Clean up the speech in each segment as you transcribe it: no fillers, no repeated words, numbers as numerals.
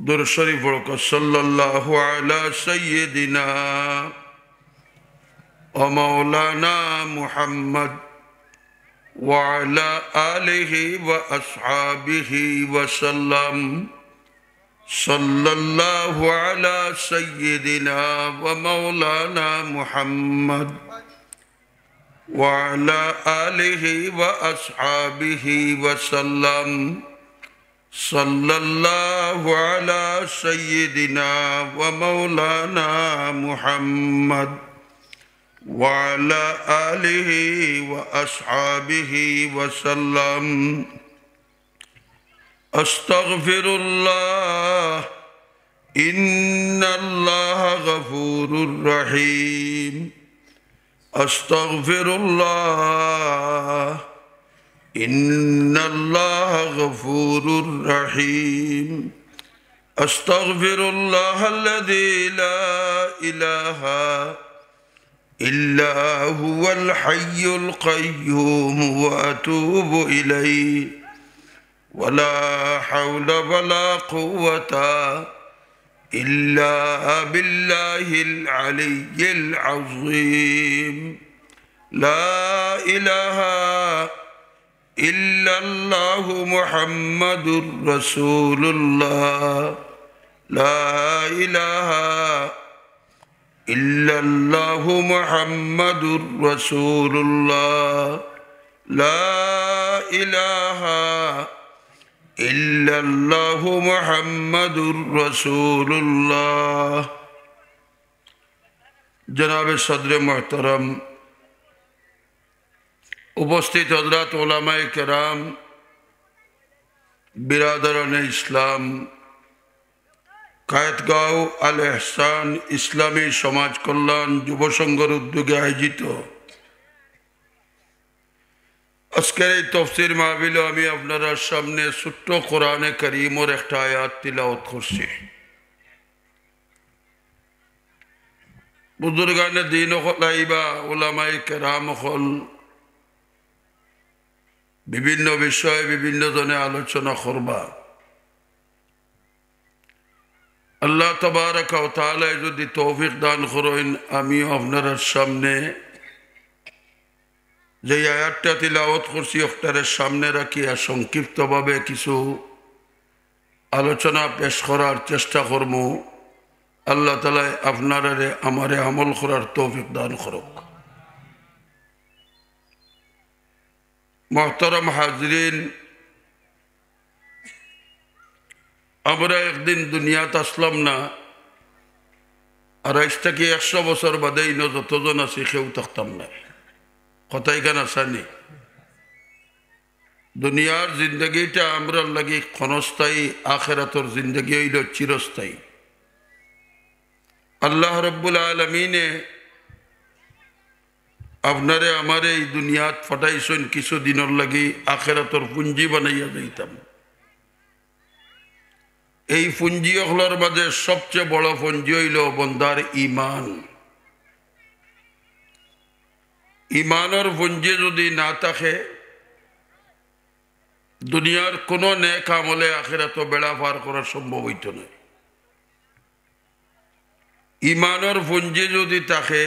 दुरूद शरीफ पढ़ो सल्लल्लाहु अला सय्यदिना व मौलाना मुहम्मद व अला आलिहि व अस्हाबिहि व सल्लम सल्लल्लाहु अला सय्यदिना व मौलाना मुहम्मद व अला आलिहि व अस्हाबिहि व सल्लम सल्लल्लाहु अला सय्यदिना व मौलाना मुहम्मद व अला आलिहि व अस्हाबिहि व सल्लम अस्तगफिरुल्लाह इन्नल्लाह गफूरुर रहीम अस्तगफिरुल्लाह इन्नल्लाह गफूरुर रहीम अस्तगफिरुल्लाह अल्लज़ी ला इलाहा इल्ला हुवल हय्युल क़य्यूम व अतूबु इलैहि वला हौला वला कुव्वता इल्ला बिल्लाहिल अलिय्यिल अज़ीम ला इलाहा इल्लल्लाहु मुहम्मदुर रसूलुल्लाह ला इलाहा इल्लल्लाहु मुहम्मदुर रसूलुल्लाह ला इलाहा इल्लल्लाहु मुहम्मदुर रसूलुल्लाह। जनाब सदर मोहतरम, उपस्थित हजरत उलमाए केराम, बिरादरान इस्लाम, कायतगांव आल एहसान इस्लामी समाज कल्याण युव संघर उद्योगे आयोजित আজকের এই তফসির মাহফিলে আমি আপনারা সামনে ছোট্ট কোরআনে কারীমের একটা আয়াত তিলাওয়াত করছি। বুজুর্গানে দ্বীন হলাইবা উলামায়ে কেরাম হল বিভিন্ন বিষয়ে বিভিন্ন জনে আলোচনা করবা। আল্লাহ তাবারক ওয়া তাআলা যদি তৌফিক দান করেন আমিও আপনার সামনে যে আয়াতটা তিলাওয়াত করছি ওটার সামনে রাখিয়া সংক্ষিপ্তভাবে কিছু আলোচনা পেশ করার চেষ্টা করব। আল্লাহ তাআলা আপনারে আমারে আমল করার তৌফিক দান করুক। মুহতারাম হাজরিন, আমরা একদিন দুনিয়াতে আসলাম না, আর আজ থেকে 100 বছর বাদে যতজন আছি কেউ থাকতাম না। কথাই কেন আসানি? দুনিয়ার জিন্দগিটা আমরা লাগি ক্ষণস্থায়ী, আখিরাতের জিন্দগি হইল চিরস্থায়ী। আল্লাহ রাব্বুল আলামিনে আপনারে আমারে এই দুনিয়াত ফাটাইছেন কিছু দিনের লাগি আখিরাতের পুঞ্জি বানাইয়া যাইতাম। এই পুঞ্জি হলার মাঝে সবচেয়ে বড় পুঞ্জি হইল বন্দার ঈমান। ইমানের পুঞ্জি যদি না থাকে দুনিয়ার কোনো নেক আমলে আখিরাতে বেড়া পার করা সম্ভব হইত না। ইমানের পুঞ্জি যদি থাকে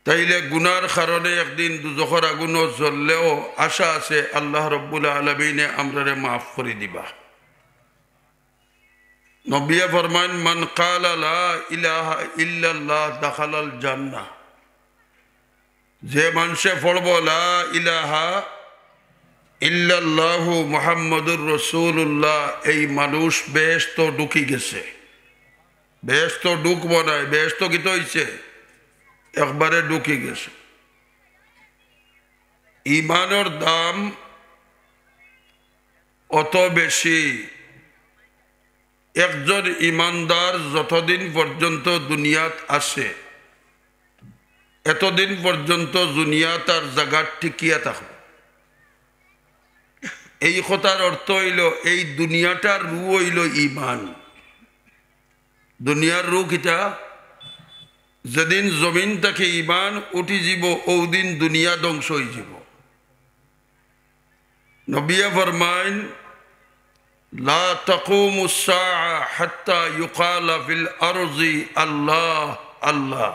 তাইলে গুনার কারণে একদিন দুজখের আগুন জ্বললেও আশা আছে আল্লাহ রাব্বুল আলামিনে আমরারে মাফ করে দিবা। নবী ফরমান মান ক্বালা লা ইলাহা ইল্লাল্লাহ দাখালাল জান্নাহ, যে মানুষে পড়ব লা ইলাহা ইল্লাল্লাহু মুহাম্মাদুর রাসূলুল্লাহ, এই মানুষ বেহেশত ঢুকি গেছে। বেহেশত ঢুকব না, বেহেশত কি তো হইছে একবারে ঢুকি গেছে। ইমানের দাম অত বেশি, একজন ইমানদার যতদিন পর্যন্ত দুনিয়াত আছে এতদিন পর্যন্ত দুনিয়া তার জায়গা টিকিয়া থাকবে। এই কথার অর্থ হইল এই দুনিয়াটার রু হইল ইমান। দুনিয়ার রু কিটা? যেদিন জমিন থেকে ইমান উঠি যাব ওদিন দুনিয়া ধ্বংস হয়ে যাব। নবিয়া ফরমাইন লা তাকুমুস সাআ হাত্তা ইউকালা ফিল আরজি আল্লাহ আল্লাহ।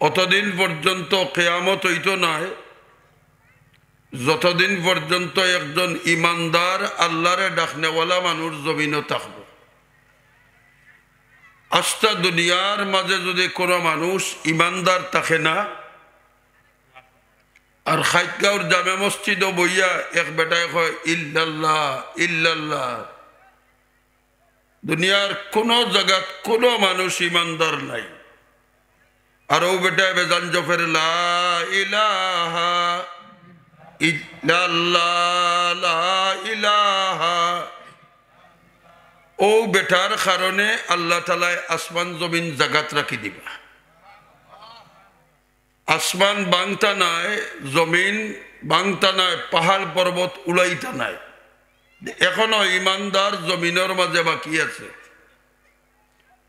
অতদিন পর্যন্ত কিয়ামত হইতো নয় যতদিন পর্যন্ত একজন ইমানদার আল্লাহরে ডাকনেওয়ালা মানুষ জমিনও থাকবে। আস্তা দুনিয়ার মাঝে যদি কোনো মানুষ ইমানদার থাকে না, আর খাইতগাঁওর জামে মসজিদও বইয়া এক বেটায় কয় ইল্লাল্লাহ ইল্লাল্লাহ, দুনিয়ার কোনো জায়গাত কোনো মানুষ ইমানদার নাই। আর ও বেটায় বেজান জফের লা ইলাহা ইল্লাল্লাহ লা ইলাহা, ও বেটার কারণে আল্লাহ তাআলা আসমান জমিন জাগাত রাখি দিবা। আসমান বাংতা নাই, জমিন বাংতা নাই, পাহাড় পর্বত উড়াইতা নাই। এখনো ইমানদার জমিনের মাঝে বাকি আছে।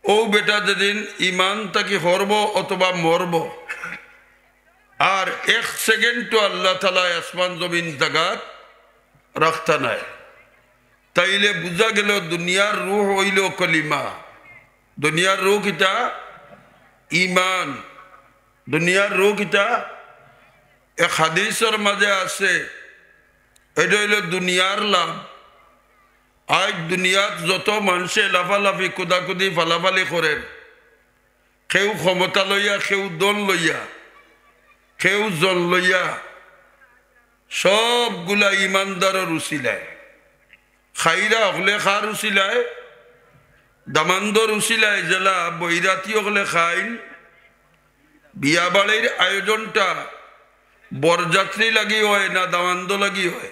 ও বেটা যেদিন ইমান তাকে হরব অথবা মরব, আর এক সেকেন্ডও আল্লাহ তাআলা আসমান জমিন জাগাত রাখতা নাই। তাইলে বুঝা গেল দুনিয়ার রূহ হইল কলিমা। দুনিয়ার রূহ কিটা? ইমান। দুনিয়ার রূহ কিটা? এক হাদিসের মাঝে আছে, এটা হইল দুনিয়ার লাভ। আজ দুনিয়াত যত মানুষে লাফালাফি কুদাকুদি ফালাফালি করেন, কেউ ক্ষমতা লইয়া, কেউ দল লইয়া, কেউ জন লইয়া, সবগুলা ইমানদারের উসিলায়। খাইরা হলে খার উসিলায়, দামান্দর উসিলায়, জেলা বৈরাতি হলে খাইন। বিয়া বাড়ির আয়োজনটা বরযাত্রী লাগি হয় না দামান্দ লাগি হয়?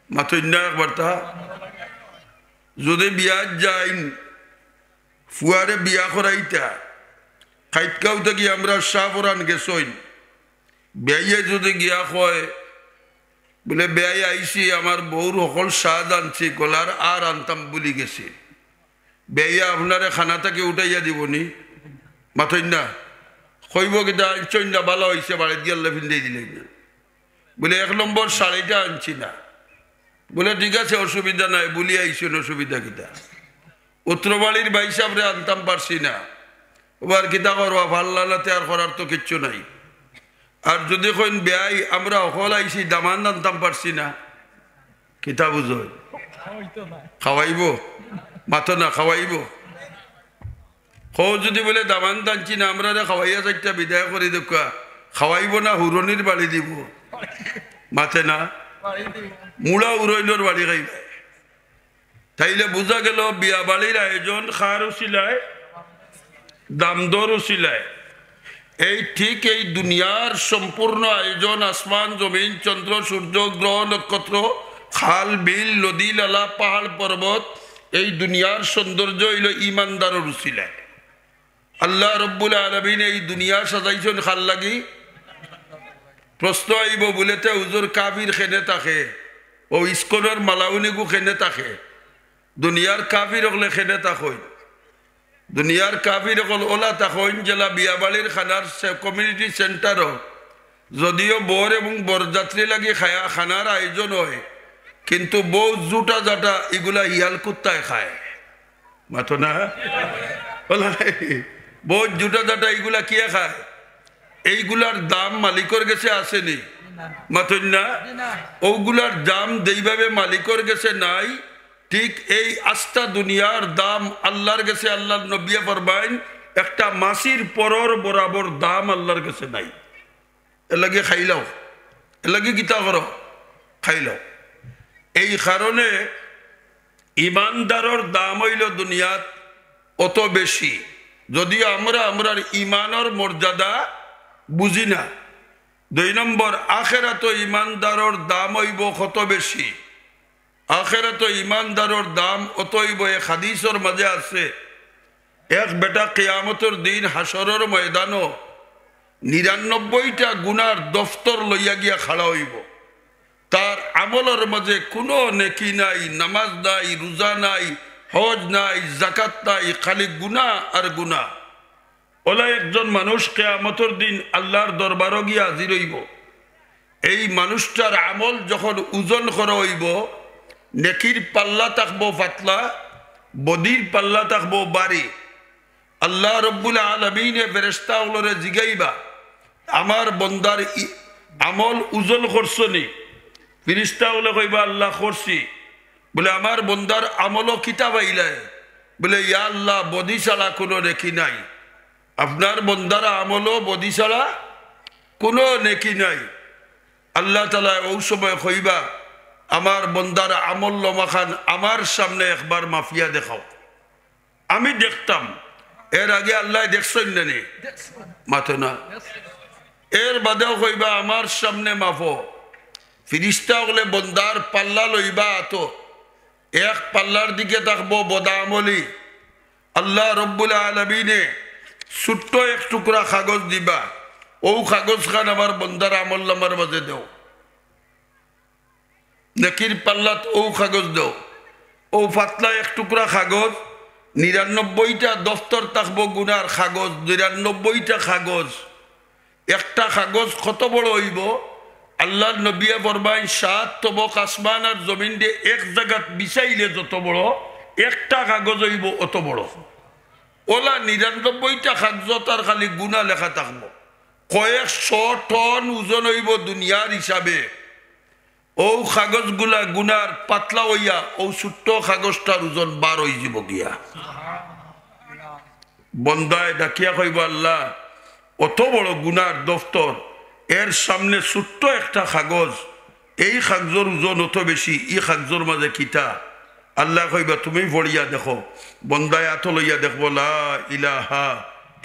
মাথুন্যা একবার তা যদি বিয়া যাইন ফুয়ারে বিয়া করাইতা, খাইতকাও থেকে আমরা শাহপুরান গেছইন, বেয়ে যদি গিয়া কয় বলে বেয়ে আইসি আমার বউর সকল স্বাদ আনছি, গলার আর আনতাম বলি গেছি, বেয়ে আপনারে খানা থেকে উঠাইয়া দিবনি? মাথইন্যা কইব কিনা চন্যা ভালো হয়েছে, বাড়িতে গিয়ে ফিন্দাই দিলেন না, বলে 1 নম্বর শাড়িটা আনছি না, বলে ঠিক আছে অসুবিধা নাই, বলি আইসেন অসুবিধা কিতা, উত্তর বাড়ির ভাই সাহেবরে আনতাম পারছি না, ওবার কিতা করবা, ভাল্লাতে আর করার তো কিচ্ছু নাই। আর যদি কইন বেয়াই আমরা অকল আইসি দামান আনতাম পারছি না, কিতা বুঝো? খাওয়াইব? মাথো না খাওয়াইব? কো যদি বলে দামান টানছি না, আমরা খাওয়াইয়া চারটা বিদায় করে দেখা, খাওয়াইব না হুরনির বাড়ি দিব? মাথে না, মুড়া উরইনোর বাড়ি খাইবে। তাইলে বোঝা গেল বিয়া বাড়ির আয়োজন খার উচিলায়, দামদর উচিলায়। এই ঠিক এই দুনিয়ার সম্পূর্ণ আয়োজন, আসমান জমিন চন্দ্র সূর্য গ্রহ নক্ষত্র খাল বিল নদী নালা পাহাড় পর্বত, এই দুনিয়ার সৌন্দর্য হইল ইমানদারের উচিলায়। আল্লাহ রব্বুল আলামিন এই দুনিয়া সাজাইছেন খাল লাগি। প্রশ্ন আইব বলেতে হুজুর কাফির খেনে থাকে, ও ইস্কনের মালাউনিগু খেনে থাকে, দুনিয়ার কাফির হলে খেনে থাকই, দুনিয়ার কাফির হল ওলা থাকইন জেলা বিয়াবাড়ির খানার কমিউনিটি সেন্টারও যদিও বর এবং বরযাত্রী লাগি খায়া খানার আয়োজন হয়, কিন্তু বউ জুটা জাটা এগুলা হিয়াল কুত্তায় খায়। মাথো না বউ জুটা জাটা এগুলা কিয়া খায়? এইগুলার দাম মালিকর গেছে আসেনি? মাথুন না, ওগুলার দাম যেইভাবে মালিকর গেছে নাই, ঠিক এই আস্তা দুনিয়ার দাম আল্লাহর গেছে। আল্লাহর নবী ফরমাইন একটা মাসির পরর বরাবর দাম আল্লাহর কাছে নাই। এর লাগে খাইলাও, এর লাগে গীতা করো, খাইলাও। এই কারণে ইমানদারের দাম হইল দুনিয়াত অত বেশি, যদিও আমরার ইমানের মর্যাদা বুঝি না। 2 নম্বর আখেরাত ইমানদারের দাম হইব কত বেশি। আখেরাত ইমানদারের দাম অত হইব, এক হাদিসের মাঝে আছে, এক বেটা কিয়ামতের দিন হাসরের ময়দানও 99টা গুনার দফতর লইয়া গিয়া খাড়া হইব। তার আমলের মাঝে কোনো নেকি নাই, নামাজ নাই, রোজা নাই, হজ নাই, জাকাত নাই, খালি গুনাহ আর গুনাহ। ওলা একজন মানুষ কিয়ামতের দিন আল্লাহর দরবারও গিয়া হাজির হইব। এই মানুষটার আমল যখন ওজন করা হইব, নেকির পাল্লা থাকবো পাতলা, বদির পাল্লা থাকবো বাড়ি। আল্লাহ রব্বুল আলামিনে ফেরেশতা গুলোরে জিগাইবা, আমার বন্দার আমল উজল করছনি? ফেরেশতা গুলো কইবা আল্লাহ করছি। বলে আমার বন্দার আমলও কিতাব আইলায়? বলে ইয়া আল্লাহ বদি ছাড়া কোনো নেকি নাই। আপনার বন্দার আমলও বদি ছাড়া কোনো নেকি নাই। আল্লাহ তাআলা ওই সময় কইবা আমার বন্দার আমল লমাখান আমার সামনে একবার মাফিয়া দেখাও, আমি দেখতাম। এর আগে আল্লাহ দেখছেন না নি? মাথো না। এর বাদেও কইবা আমার সামনে মাফো। ফিরিস্তা হলে বন্দার পাল্লা লইবা আতো, এক পাল্লার দিকে থাকবো বদামলি। আল্লাহ রব্বুল আলামিনে ছোট্ট এক টুকরা কাগজ দিবা, ও কাগজ খান আমার বন্দার আমল নামার মাঝে দেও। নেকির পাল্লাত ও কাগজ দেও, ও পাতলা এক টুকরা কাগজ। ৯৯টা দফতর থাকবো গুনার কাগজ, ৯৯টা কাগজ। একটা কাগজ কত বড় হইব? আল্লাহর নবিয়ে ফরমায় ৭ তবক আসমান আর জমিন দিয়ে এক জায়গাত বিছাইলে যত বড়, একটা কাগজ হইব অত বড়। ওলা ৯৯টা কাগজত আর খালি গুণা লেখা থাকবো। কয়েকশ টন ওজন হইব দুনিয়ার হিসাবে। ও কাগজগুলা গুনার পাতলা হইয়া ও ছোট্ট কাগজটার ওজন ১২ হয়ে যাব গিয়া। বন্দায় ডাকিয়া কইব আল্লাহ অত বড় গুনার দফতর, এর সামনে ছোট্ট একটা কাগজ, এই কাগজের ওজন অত বেশি, এই কাগজের মাঝে কিতা? আল্লাহ কইবা তুমি পড়িয়া দেখো। বন্দায় আত লইয়া দেখবো লা ইলাহা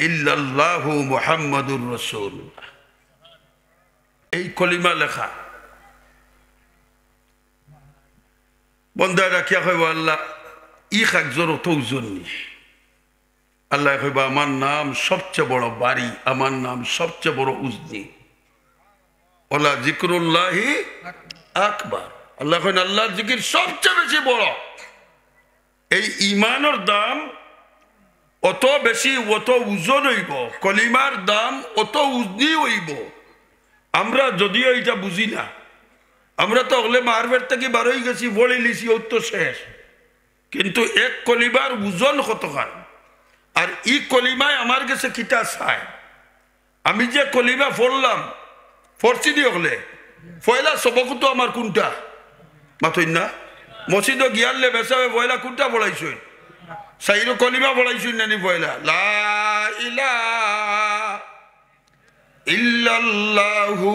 ইল্লাল্লাহু মুহাম্মাদুর রাসূলুল্লাহ, এই কলিমা লেখা। বন্দায় রাখিয়া কইব আল্লাহ ই কাগজের অত ওজন নেই। আল্লাহ কইবা আমার নাম সবচেয়ে বড় বাড়ি, আমার নাম সবচেয়ে বড় উজনি। ওলা জিকরুল্লাহি আকবার। আল্লাহ কইন আল্লাহর জিকির সবচেয়ে বেশি বড়। এই ইমানের দাম অত বেশি, অত ওজন হইব। কলিমার দাম অত উজনি হইব। আমরা যদিও এটা বুঝি না, আমরা তো হলে মারবের থেকে বার হয়ে গেছি, বলে লিছি ও তো শেষ। কিন্তু এক কলিমার ওজন কতখান? আর ই কলিমায় আমার কাছে কিতা চায়? আমি যে কলিমা পড়লাম, পড়ছি দিয়ে হলে পয়লা সবক তো আমার কোনটা মাথই না? মসজিদ গিয়ারলে বেসাবে পয়লা কোনটা পড়াইছই? সাইরো কলিমা পড়াইছই নানি পয়লা লা ইলাহা ইল্লাল্লাহু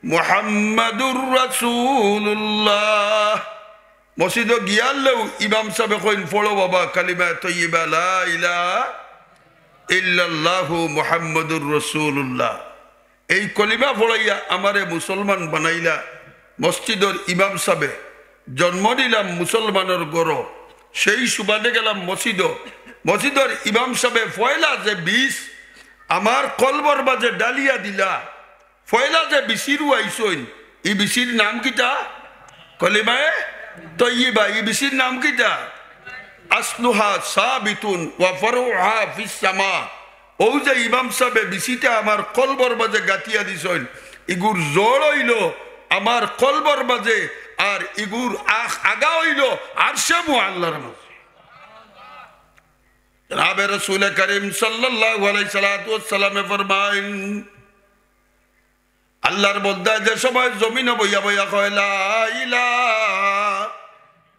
মুহাম্মাদুর রাসূলুল্লাহ। মসজিদ গিয়ারলেও ইমাম সাহেব কইন পড়ো বাবা কালিমা তৈয়বা লা ইলাহা ইল্লাল্লাহু মুহাম্মাদুর রাসূলুল্লাহ। এই কলিমা পড়াইয়া আমারে মুসলমান বানাইলা। মসজিদের ইমাম সাহেব জন্ম দিলাম মুসলমানের গড়, সেই সুবাদে গেলাম মসজিদ। মসজিদের ইমাম সাহেব ফয়লা যে বিষ আমার কলবর বাজে ডালিয়া দিলা, ফয়লা যে বিচিরু আইসইন, ই বিচির নাম কিতা? কলিমায়ে তৈয়বা। ই বিচির নাম কিতা? আসলুহা সাবিতুন ওয়া ফারউহা ফিস সামা। ও যে ইমাম সাহেব বিচিতে আমার কলবর বাজে গাতিয়া দিছইন, ইগুর জোর হইল আমার কলবর বাজে, আর ইগুর আগা হইল আরশে মুআল্লার মাঝে। জনাবে রাসূল করিম সাল্লাল্লাহু আলাইহি সাল্লাতু ওয়াস সালামে ফরমায়েন, আল্লাহর বন্দা যে সময় জমিনে বইয়া বইয়া কয় লা ইলাহা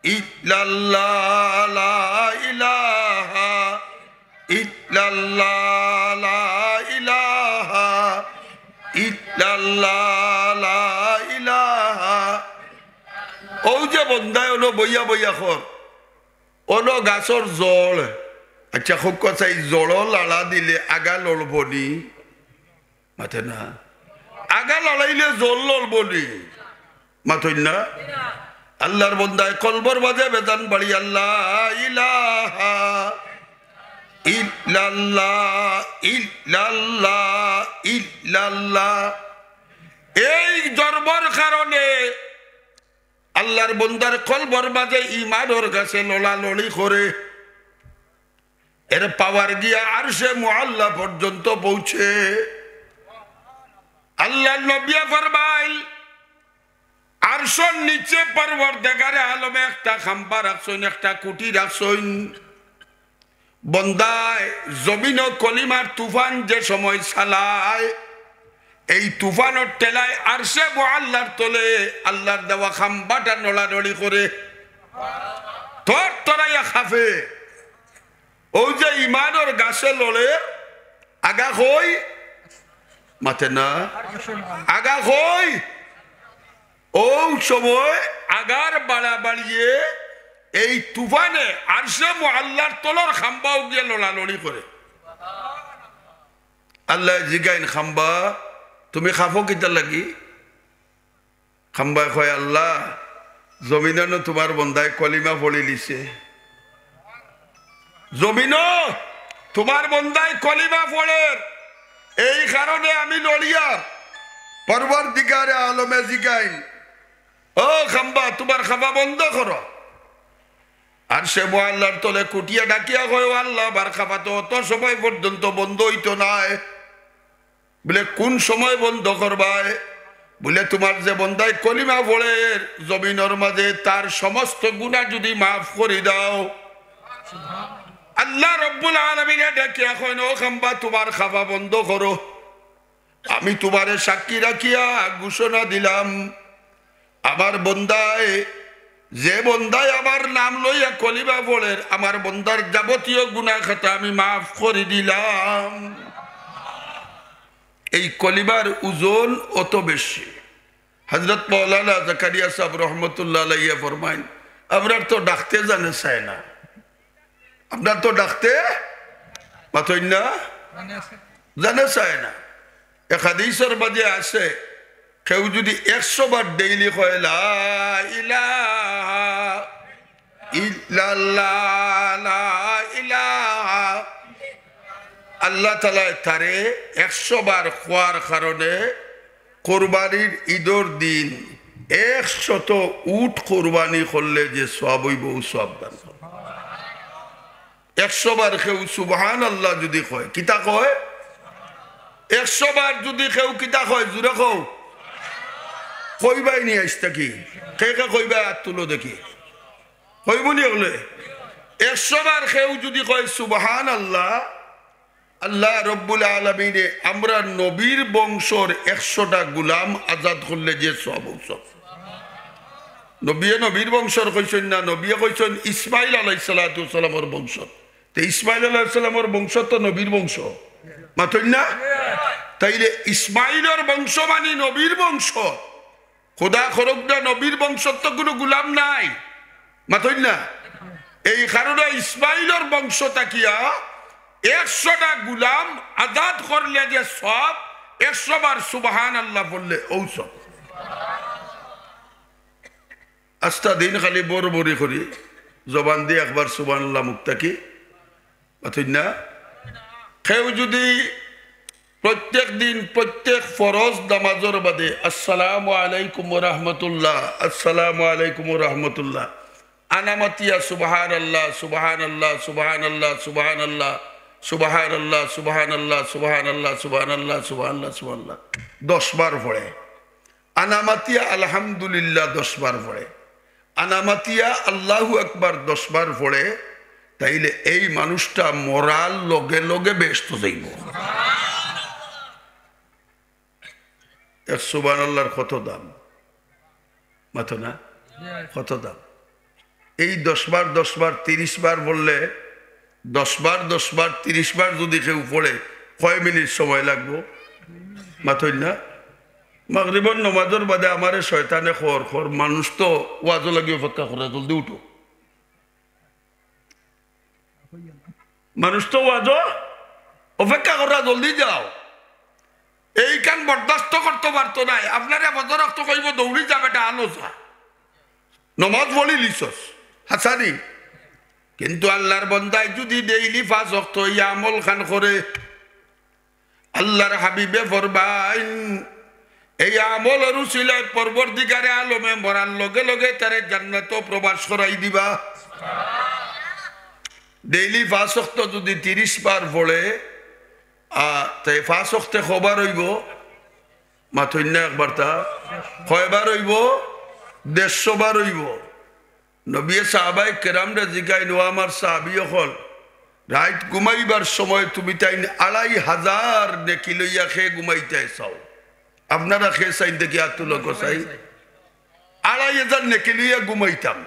ইল্লাল্লাহ লা ইলাহা ইল্লাল্লাহ লা ইলাহা ইল্লাল্লাহ লা ইলাহা। ও যে বন্দায় ওনো বইয়া বইয়া কর, ওনো গাছর জল। আচ্ছা খুব কথা, এই জল লাড়া দিলে আগা লড়বনি? মাথে না। আগা লড়াইলে জল লড়বনি? মাথই না। আল্লাহর বন্দায় কলবর বাজে বেদান বাড়ি আল্লাহ ইলাহা ইল্লাল্লাহ ইল্লাল্লাহ ইল্লাল্লাহ। এই জন্মর কারণে আল্লাহর বন্দার কলবর বাজে ইমানের কাছে লড়ালড়ি করে, এর পাওয়ার গিয়া আরশে মুআল্লা পর্যন্ত পৌঁছে। আল্লাহর নবী ফরমায় আরশের নিচে পরওয়ারদিগারে আলমে একটা খাম্বা রাখছেন, একটা কুটি রাখছেন। বন্দায় জমিন ও কলিমার তুফান যে সময় চালায়, এই তুফানের টেলায় আরশে মুআল্লার তলে আল্লাহর দেওয়া খাম্বাটা নড়ানড়ি করে তোর তরাইয়া খাফে। ও যে ইমানের গাছে লড়ে আগা হই মাথে না আগা হই, ও সময় আগার বাড়া বাড়িয়ে এই তুফানে আরশে মুআল্লার তলর খাম্বাও গিয়ে লড়ালড়ি করে। আল্লাহ জিগাইন খাম্বা তুমি খাফো কিতা লাগি? খাম্বা কয় আল্লাহ জমিনও তোমার বন্ধায় কলিমা পড়ি লিছে, জমিনও তোমার বন্ধায় কলিমা পড়ে, এই কারণে আমি লড়িয়া। পরওয়ারদিগারে আলমে জিগাইন ও খাম্বা তোমার খাফা বন্ধ করো। আর সে মুআল্লার তলে কুটিয়া ডাকিয়া কয় আল্লাহ বার খাফা তো অত সময় পর্যন্ত বন্ধ হইতো নাই। বলে কোন সময় বন্ধ করবায়? বলে তোমার যে বন্দায় কলিমা পড়ে জমিনের মাঝে তার সমস্ত গুনাহ যদি মাফ করে দাও। আল্লাহ রব্বুল আলামিন ডাকিয়া কয় ও খাম্বা তোমার খাফা বন্ধ করো, আমি তোমারে সাক্ষী রাখিয়া ঘোষণা দিলাম আমার বন্দায় যে বন্দায় আমার নাম লইয়া কলিমা পড়ে আমার বন্দার যাবতীয় গুনাহ খাতা আমি মাফ করে দিলাম। এই কলিমার ওজন অত বেশি। হযরত মাওলানা জাকারিয়া সাহেব রহমতুল্লাহ আলাইহি ফরমাইন আপনার তো ডাকতে জানে চায় না, আপনার তো ডাকতে মাথই না জানে চায় না। এক হাদিসের মাঝে আছে কেউ যদি 100 বার ডেইলি কয় লা ইলাহা ইল্লাল্লাহ লা ইলাহা, আল্লাহ তাআলা তারে 100 বার খোয়ার কারণে কোরবানির ঈদের দিন 100 উট কোরবানি করলে যে সওয়াব হইব ও সওয়াব দান। 100 বার কেউ সুবহানাল্লাহ যদি কয় কিতা কয়, 100 বার যদি কেউ কিতা কয় জুড়ে কও কইবাই নিয়ে আসতে কি কে কে কইবাই আর তুলো দেখি কইবনি হলে 100 বার কেউ যদি কয় সুবহানাল্লাহ, আল্লাহ রব্বুল আলামিনে আমরা নবীর বংশর 100টা গোলাম আজাদ করলে যে সব উৎসব। নবীর বংশর কইছেন না, নবী কইছেন ইসমাইল আলাইহিস সালাতু সালামের বংশ। তো ইসমাইল আলাইহিস সালামের বংশ তো নবীর বংশ মাথই না? তাইলে ইসমাইলের বংশ মানে নবীর বংশ। খোদা খরকদা নবীর বংশ তো কোনো গোলাম নাই মাথই না? এই কারণে ইসমাইলের বংশ তাকিয়া 100টা গোলাম আজাদ করলে যে সব 100 বার সুবহানাল্লাহ বললে ঔষধ। আস্তা দিন খালি বড় বড়ি করি জবান দিয়ে একবার সুবহানাল্লাহ মুক্তা কি মাথই না? কেউ যদি প্রত্যেক দিন প্রত্যেক ফরজ নামাজের বাদে আসসালামু আলাইকুম ওয়া রাহমাতুল্লাহ আসসালামু আলাইকুম ওয়া রাহমাতুল্লাহ আনামাতিয়া সুবহানাল্লাহ সুবহানাল্লাহ সুবহানাল্লাহ সুবহানাল্লাহ সুবহানাল্লাহ সুবহানাল্লাহ সুবহানাল্লাহ সুবহানাল্লাহ সুবহানাল্লাহ সুবহানাল্লাহ 10 বার পড়ে, আনামাতিয়া আলহামদুলিল্লাহ 10 বার পড়ে, আনামাতিয়া আল্লাহু আকবার 10 বার পড়ে, তাইলে এই মানুষটা মরাল লগে লগে ব্যস্ত যাইব। সুবহানাল্লাহর কত দাম মাথো না? কত দাম? এই 10 বার 10 বার 30 বার বললে 10 বার 10 বার 30 বার যদি কেউ পড়ে কয় মিনিট সময় লাগবো মাথই না? মাগরিবের নামাজের বাদে আমারে শয়তানে খর খর মানুষ তো ওয়াজও লাগি অপেক্ষা করে জলদি উঠো, মানুষ তো ওয়াজও অপেক্ষা করা জলদি যাও। এই কান বরদাস্ত করতে পারতো নাই, আপনারা বদর রক্ত কইব দৌড়ি যাবে এটা আলোচনা নমাজ বলি লিসস হাসানি। কিন্তু আল্লাহর বন্দায় যদি ডেইলি 5 ওয়াক্ত ইয়া আমল খান করে আল্লাহর হাবিবে ফরমাইন এই আমলের উসিলায় পরবর্তীকারে আলমে মরার লগে লগে তারে জান্নাতে প্রবেশ করাই দিবা। ডেইলি 5 ওয়াক্ত যদি 30 বার পড়ে তাই 5 ওয়াক্তে খবর হইব মাথই না একবার তা কয়বার হইব 150 বার হইব নবী সাহাবায়ে কেরামরা জিগাইন ও আমার সাহাবী হল রাত ঘুমাইবার সময় তুমি তাই 2500 নেকি লইয়া খেয়ে ঘুমাইতে চাও আপনারা খেয়ে চাইন দেখি আতুল গোসাই 2500 নেকি লইয়া ঘুমাইতাম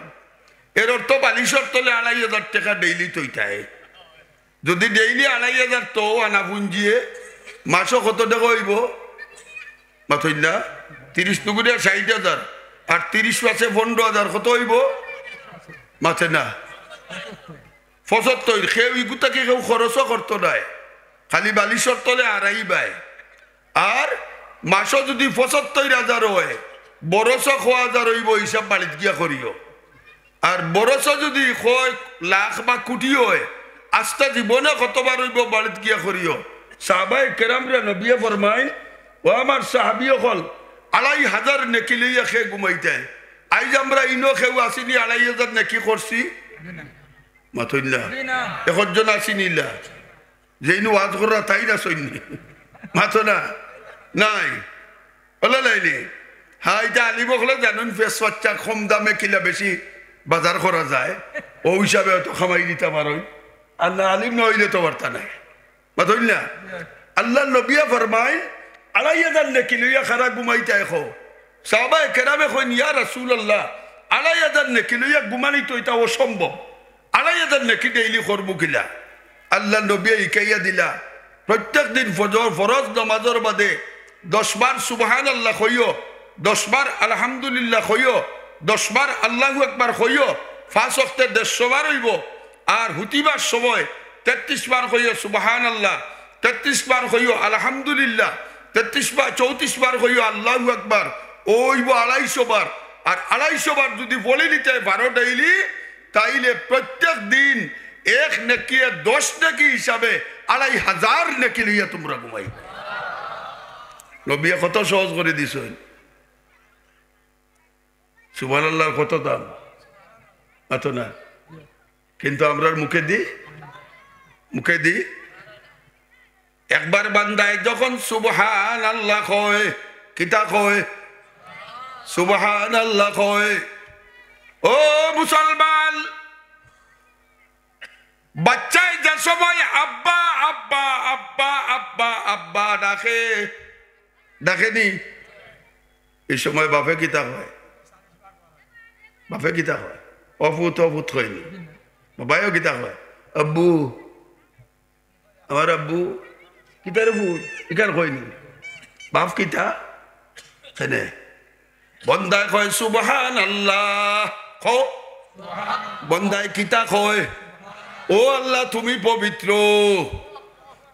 এর অর্থ বালিশর তলে 2500 টাকা ডেইলি তৈতায় যদি ডেইলি 2500 তো আনা পুঞ্জিয়ে মাসও কত টাকা হইব মাথই না 30 দুগুণে 60,000 আর 30 মাসে 15,000 কত হইব মাথে না 75 খেয়ে ইগুতাকে কেউ খরচও করতো নাই খালি বালিশর তলে আড়াই বাই আর মাসও যদি 75,000 হয় বরশ 1,000 হইব হিসাব বাড়িত গিয়া করিও আর বরশ যদি 1,00,000 বা কোটি হয় আস্তা জীবনে কতবার হইব বাড়িত গিয়া করিও সাহাবায়ে কেরামরা নবী ফরমায় ও আমার সাহাবী হল 2500 নেকি লইয়া খেয়ে ঘুমাইতে আইজ আমরা ইনো খেউ আসিনি 2500 নেকি করছি মাথইলা এখন জন আসিনিলা যেইনু ওয়াজ করা তাই না সৈন্য মাথো না নাই বলে লাইনি হ্যাঁ এটা আলিম হলে জানুন ফেস বাচ্চা কম দামে কিলা বেশি বাজার করা যায় ও হিসাবে হয়তো খামাই দিতে পারো আর না আলিম নইলে তো বার্তা নাই মাথইল না আল্লাহ নবিয়া ফরমায় 2500 নেকি লইয়া খারা ঘুমাইতে এখো সাহাবায়ে কেরামে কইন ইয়া রাসূলুল্লাহ 2500 নেকি লইয়া ঘুমানি তো এটা অসম্ভব 2500 নেকি ডেইলি করবো কিলা আল্লাহ নবী ইকাইয়া দিলা প্রত্যেক দিন ফজর ফরজ নামাজের বাদে 10 বার সুবহানাল্লাহ কইও 10 বার আলহামদুলিল্লাহ কইও 10 বার আল্লাহু আকবার কইও 5 ওয়াক্তে 150 বার হইব আর হুতিবার সময় 33 বার কইও সুবহানাল্লাহ 33 বার কইও আলহামদুলিল্লাহ 33 বার 34 বার কইও আল্লাহু আকবার ওইব 250 বার আর 250 বার যদি বলে নিতে 12 ডেইলি তাইলে প্রত্যেক দিন এক নেকি 10 নেকি হিসাবে 2500 নেকি লইয়া তোমরা ঘুমাই নবী কত সহজ করে দিছেন সুবহানাল্লাহর কত দাম এত না কিন্তু আমরা মুখে দি একবার বান্দায় যখন সুবহানাল্লাহ কয় কিতা কয় সুবহানাল্লাহ কয় ও মুসলমান বাচ্চায় যে সময় আব্বা আব্বা আব্বা আব্বা আব্বা ডাকেনি এই সময় বাপে কিতা হয় অপুত হয়নি বাবাইও কিতা হয় আব্বু আমার আব্বু কিতার ভূত এখান হয়নি বাপ কিতা হেনে বন্দায় কয় সুবহানাল্লাহ কও বন্দায় কিতা কয় ও আল্লাহ তুমি পবিত্র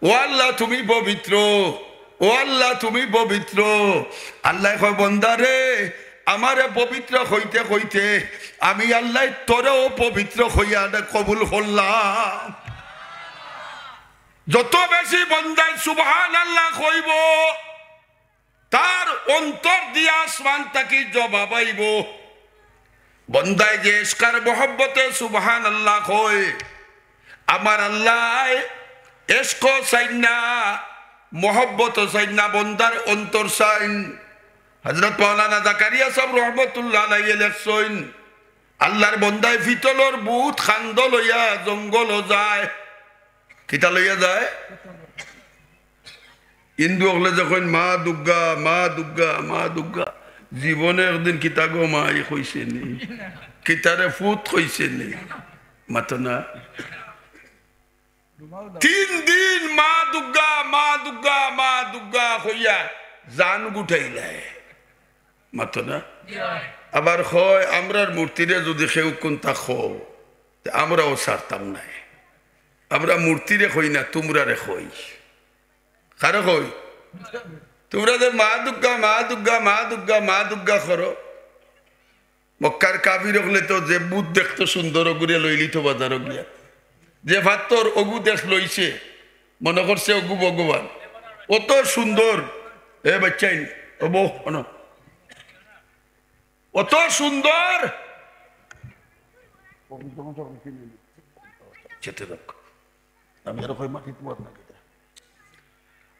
ও আল্লাহ তুমি পবিত্র ও আল্লাহ তুমি পবিত্র আল্লাহ কয় বন্দা রে আমারে পবিত্র হইতে হইতে আমি আল্লাহ তোরেও পবিত্র হইয়া কবুল করলাম যত বেশি বন্দায় সুবহানাল্লাহ কইব তার অন্তর দিয়া আসমান তাকে জবাব আইব বন্দায় যে ইশকার মোহব্বতে সুবহানাল্লাহ কয় আমার আল্লাহ ইশক চাইনা মোহব্বত চাইনা বন্দার অন্তর চাইন হযরত মাওলানা জাকারিয়া সাহেব রহমাতুল্লাহ আলাইহি লেখছেন আল্লাহর বন্দায় ফিতলর বুত খান্দ লইয়া জঙ্গল যায় কিতা লইয়া যায় হিন্দু হলে যখন মা দুর্গা মা দুর্গা মা দুর্গা জীবনে একদিন কিতা গো মা কইছে নি কিতারে ফুট কইছে নি মাতো না 3 দিন মা দুর্গা মা দুর্গা মা দুর্গা হইয়া জান গুঠাইলে মাতো না আবার হয় আমরার মূর্তিরে যদি কেউ কোনটা খো আমরাও ছাড়তাম নাই আমরা মূর্তিরে কই না তোমরা রে কই কারো কই তোমরা যে মা দুর্গা মা দুর্গা মা দুর্গা মা দুর্গা করো মক্কার কাবির হলে তো যে বুধ দেখতো সুন্দর ওগুরে লইলি তো বাজার গিয়া যে ভাতর অগু দেশ লইছে মনে করছে অগু ভগবান অত সুন্দর এ বাচ্চাই ও বউ অত সুন্দর আমি আর মাটি তোমার না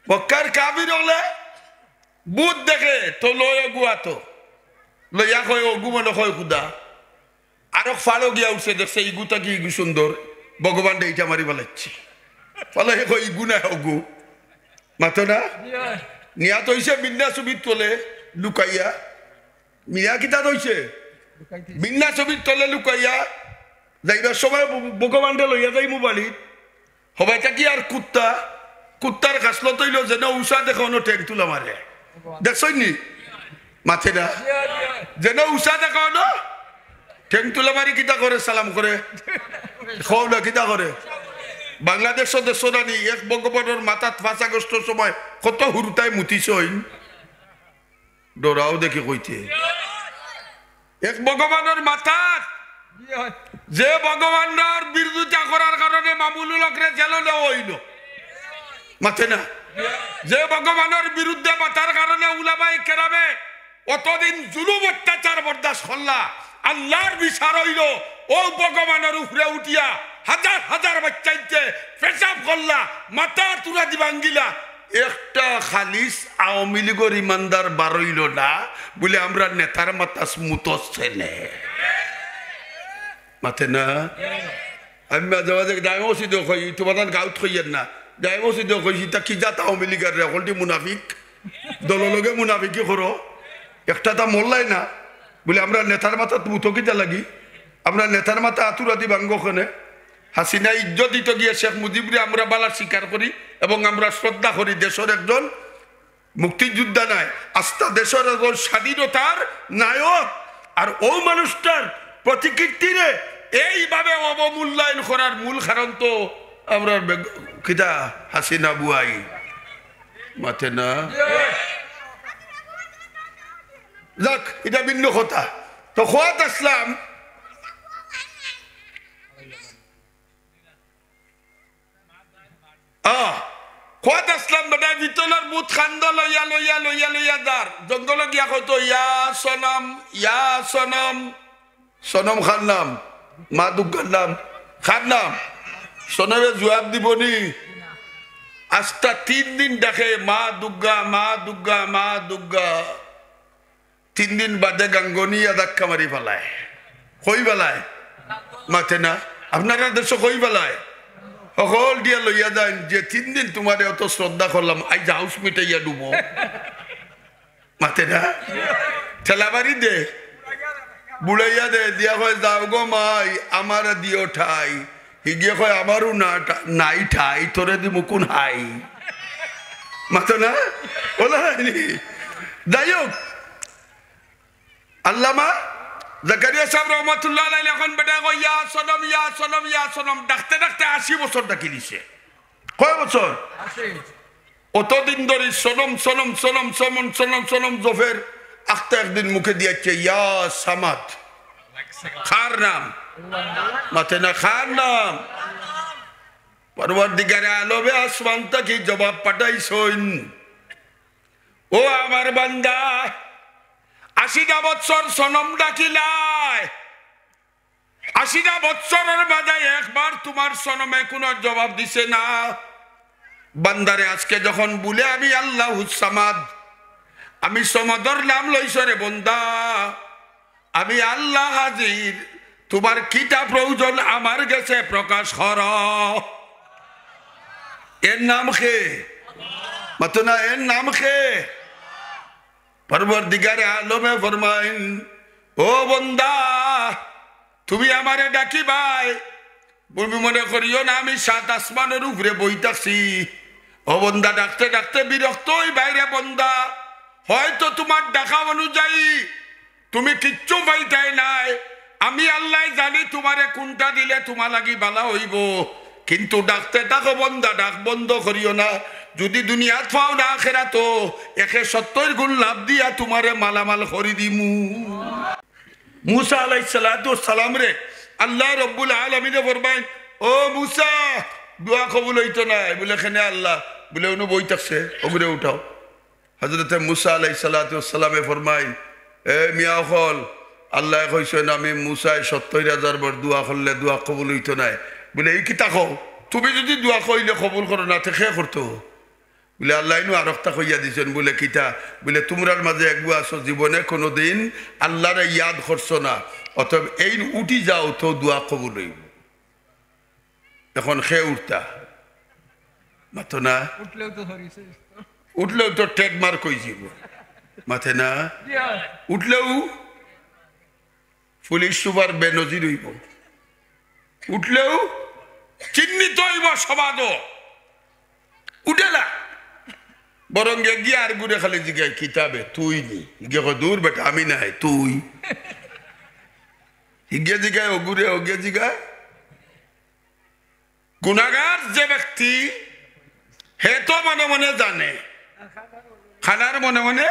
মক্কার কাবির হলে বুধ দেখে তো লয় গুয়াতো লইয়া কয় অগু মনে কয় খুদা আরো ফালো গিয়া উঠছে দেখছে ইগুটা কি ইগু সুন্দর ভগবান এইটা মারি বলাচ্ছি ফলে কয় ইগু না অগু মাতো না নিয়াত হইছে বিন্যা ছবির তলে লুকাইয়া মিয়া কিতা হইছে বিন্যা ছবির তলে লুকাইয়া যাইবার সময় ভগবানটা লইয়া যাই মোবাইলত হবাইটা কি আর কুত্তার কাছলত হইল যেন উষা দেখানো ঠেং তুলা মারে দেখছই নি মাথে না যেন উষা দেখানো ঠেং তুলা মারি কিতা করে সালাম করে খাও না কিতা করে বাংলাদেশ দেশ নানি এক ভগবানের মাথাত 5 আগস্টের সময় কত হুরুতায় মুতিছইন ডরাও দেখি কইতে এক ভগবানের মাথাত যে ভগবানের বিরোধিতা করার কারণে মামুনুল হকরে জেল দেওয়া হইল মাথে না যে ভগবানের বিরুদ্ধে মাথার কারণে উলামায়ে কেরামে অতদিন জুলুম অত্যাচার বরদাস্ত করলা আল্লাহর বিচার হইল ও ভগবানের উপরে উঠিয়া হাজার হাজার বাচ্চাইতে পেশাব করলা মাথা তুলা দিবাঙ্গিলা একটা খালিস আওয়ামী লীগের ইমানদার বারইল না বলে আমরা নেতার মাথা স্মুতছে নে মাথে না আমি মাঝে মাঝে যাই মসজিদে কই তোমার গাঁত কইয়েন না যাই মসজিদে কইছি তা কি জাত আওয়ামী লীগের রেকলটি মুনাফিক দললগে মুনাফিকি করো একটা তা মল্লাই না বলে আমরা নেতার মাথা মুতকিতে লাগি আমরা নেতার মাথা আতুরা দি বাঙ্গখানে হাসিনা ইজ্জত দিতে গিয়ে শেখ মুজিবরে আমরা বালা স্বীকার করি এবং আমরা শ্রদ্ধা করি দেশের একজন মুক্তিযোদ্ধা নাই আস্থা দেশের একজন স্বাধীনতার নায়ক আর ও মানুষটার প্রতিকৃতিরে এইভাবে অবমূল্যায়ন করার মূল কারণ তো আমরা কিতা হাসিনা বুয়াই মাথে না যাক এটা ভিন্ন কথা তো খোয়াত আসলাম খোয়াত আসলাম বেটা ভিতরের বুথ খান্দ লইয়া লইয়া লইয়া লইয়া দার জঙ্গল গিয়া কইতো ইয়া সনম সনম খান নাম মা দুর্গার নাম খান নাম সনমে জবাব দিবনি আস্তা 3 দিন দেখে মা দুর্গা মা দুর্গা মা দুর্গা 3 দিন বাদে গাঙ্গনিয়া ধাক্কা মারি ফেলায় কই বেলায় মাথে না আপনারা দেশ কই বেলায় সকল দিয়া লইয়া যান যে 3 দিন তোমার অত শ্রদ্ধা করলাম আজ হাউস মিটাইয়া ডুবো মাথে না ঠেলাবাড়ি দে বুড়াইয়া দে দিয়া কয় যাও গো মাই আমার দিও ঠাই হিগিয়ে কয় আমারও না নাই ঠাই তোরে দি মুকুন হাই মাথো না বলা হয়নি যাই হোক আল্লামা জাকারিয়া সাহেব রহমতুল্লাহ আলাইহি এখন বেটা কই ইয়া সনম ইয়া সনম ইয়া সনম ডাকতে ডাকতে 80 বছর ডাকি দিছে কয় বছর 80 অতদিন ধরে সনম সনম সনম সনম সনম সনম জফের আখতে একদিন মুখে দিয়েছে ইয়া সামাদ খার নাম মাথে না খার নাম পরবর্তীকারে আলমে আসমান থেকে জবাব পাঠাইছইন ও আমার বান্দা 80টা বছর সনম ডাকিলাই 80টা বছরের মাঝে একবার তোমার সনমে কোনো জবাব দিছে না বান্দারে আজকে যখন বলে আমি আল্লাহুস সামাদ আমি সমদর নাম লইছো রে বন্দা আমি আল্লাহ হাজির তোমার কিটা প্রয়োজন আমার কাছে প্রকাশ কর এর নাম খে মাতো না এর নাম খে পরবর্তীকারে আলমে ফরমাইন ও বন্দা তুমি আমারে ডাকি ভাই তুমি মনে করিও না আমি 7 আসমানের উপরে বইতাছি ও বন্দা ডাকতে ডাকতে বিরক্ত হই বাইরে বন্দা হয়তো তোমার ডাকা অনুযায়ী তুমি কিচ্ছু পাইতাই নাই আমি আল্লাহ জানি তোমারে কোনটা দিলে তোমার লাগি ভালো হইব কিন্তু ডাকতে ডাকো বন্দা ডাক বন্ধ করিও না যদি দুনিয়াত পাও না আখিরাত 170 গুণ লাভ দিয়া তোমারে মালামাল করি দিমু মুসা আলাইহিস সালাতু সালাম রে আল্লাহ রাব্বুল আলামিন ফরমায় ও মুসা দোয়া কবুল হইতো না বলে খানে আল্লাহ বলে উনি বই থাকছে ওগরে উঠাও হযরত মুসা আলাইহিস সালাতু সালামে ফরমায় এ মিয়া হল আল্লাহ কইছেন আমি মুসা 70,000 বার দোয়া করলে দোয়া কবুল হইতো না বলে এই কি তাকো তুমি যদি দোয়া কইলে কবুল করো না তে খে করতো বলে আল্লাহ আর একটা কইয়া দিছেন বলে কিতা বলে তোমরার মাঝে একগু আছো জীবনে কোনোদিন আল্লাহরে ইয়াদ করছো না, অতএব এই উঠি যাও তো দোয়া কবুল হইব। এখন সে উঠতা মাথো না, উঠলেও তো ট্রেডমার্ক হয়েছিল মাথে না, উঠলেও পুলিশ সুপার বেনজির হইব, উঠলেও চিহ্নিত হইব সমাজ উঠে না, বরং গিয়ে আর গুড়ে খালি জিগায় কিতাবে তুই নি গিয়ে দূর বেটা আমি নাই তুই হিগে জিগায় ওগুরে ওগে জিগায়। গুনাগার যে ব্যক্তি হে তো মনে মনে জানে, খানার মনে মনে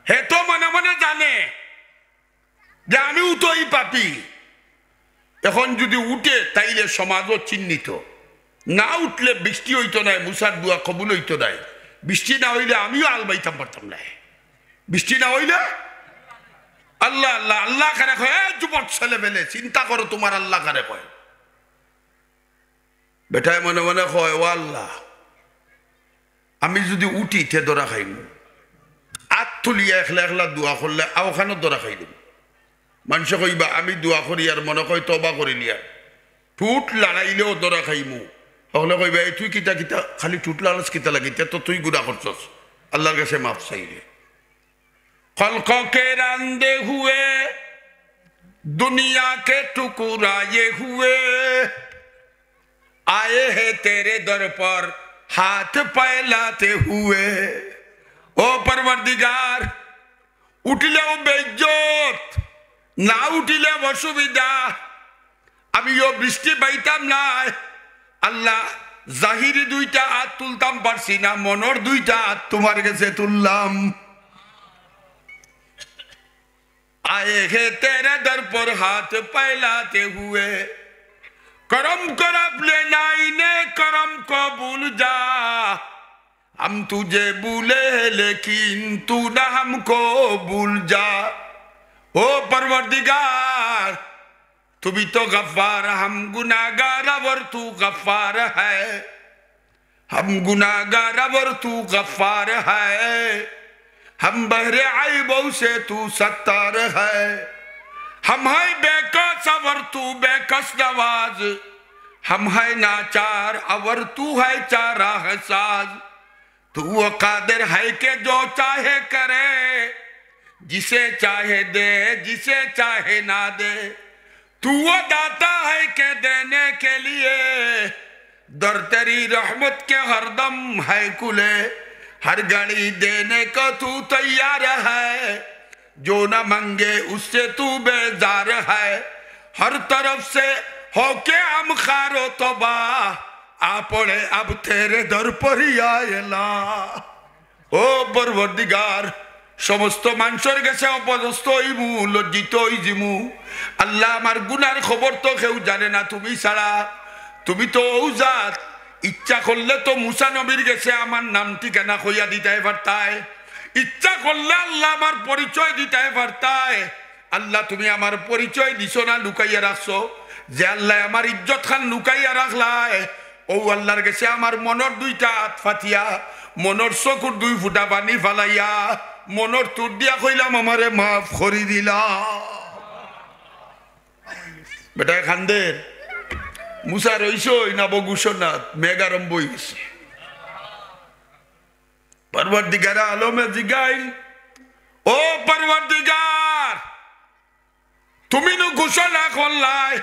হে তো মনে মনে জানে যে আমি উঠোই পাপি। এখন যদি উঠে তাইলে সমাজও চিহ্নিত, না উঠলে বৃষ্টি হইতো নাই, মুসার দোয়া কবুল হইতো নাই, বৃষ্টি না হইলে আমিও আলবাইতাম পারতাম না, বৃষ্টি না হইলে আল্লাহ আল্লাহ আল্লাহ কারে কয় যুবক ছেলে বেলে চিন্তা করো তোমার আল্লাহ কারে কয়। বেটায় মনে মনে কয় ও আল্লাহ আমি যদি উঠি তে দরা খাইম, আত তুলিয়া একলা একলা দোয়া করলে আওখানো দরা খাই দিব। মানুষ কইবা আমি দোয়া করি আর মনে কয় তবা করিলি আর ঠুট লড়াইলেও দরা খাইমু, সকলে কইবা এই তুই কিতা কিতা খালি ঠুট লালাস কিতা লাগি তো তুই গুণা করছস, আল্লাহর কাছে মাফ চাইলে। खल्क के रंदे हुए दुनिया के टुकराए हुए आए हैं तेरे दर पर हाथ फैलाते हुए। ओ परवरदिगार उठलेও বেইজ্জত না উঠিলেও অসুবিধা, আমিও বৃষ্টি পাইতাম না আল্লাহ, জাহিরি দুইটা হাত তুলতাম পারছি না, মনের দুইটা হাত তোমার কাছে তুললাম। आए हैं तेरे दर पर हाथ फैलाते हुए, करम कर अपने नाइने करम को भूल जा, हम तुझे भूले लेकिन तू ना हमको भूल जा। ओ परवरदिगार तू भी तो गफ्फार, हम गुनाहगार और तू गफ्फार है, हम गुनाहगार और तू गफ्फार है, हम बहरे आइबों से तू सत्तार है, हम है बेकस और तू बेकस नवाज, हम है नाचार और तू है चाराह साज। तू वो कादिर है कि जो चाहे करे, जिसे चाहे दे जिसे चाहे ना दे, तू वो दाता है कि देने के लिए, दर तेरी रहमत के हरदम है कुले, हर घड़ी देने को तू तैयार है, जो न मांगे उससे तू बेजार है, हर तरफ से होके हम खारो तोबा, आ पड़े अब तेरे दर पर ही आएला। ओ परवरदिगार समस्त मानुषेर काছে অপদস্থ হইমু, লজ্জিত হইজিমু আল্লাহ, আমার গুনার খবর তো কেউ জানে না তুমি ছাড়া, তুমি তো ঔজাত, ইচ্ছা করলে তো মুসা নবীর কাছে আমার নাম ঠিকানা কইয়া দিতে পারতায়, ইচ্ছা করলে আল্লাহ আমার পরিচয় দিতে পারতায়। আল্লাহ তুমি আমার পরিচয় দিছো না, লুকাইয়া রাখছো, যে আল্লাহ আমার ইজ্জত খান লুকাইয়া রাখলায়, ও আল্লাহর কাছে আমার মনের দুইটা হাত ফাতিয়া, মনের চকুর দুই ফুটা পানি ফালাইয়া, মনের তুর দিয়া কইলাম আমারে মাফ করি দিলা। বেটা খান্দের মুসা রইছই না বগুসনাথ মেঘ আরম্ভ হইছে। परवरदिगार आलमे जिगाइल ओ परवरदिगार তুমি নো ঘোষণা করলাই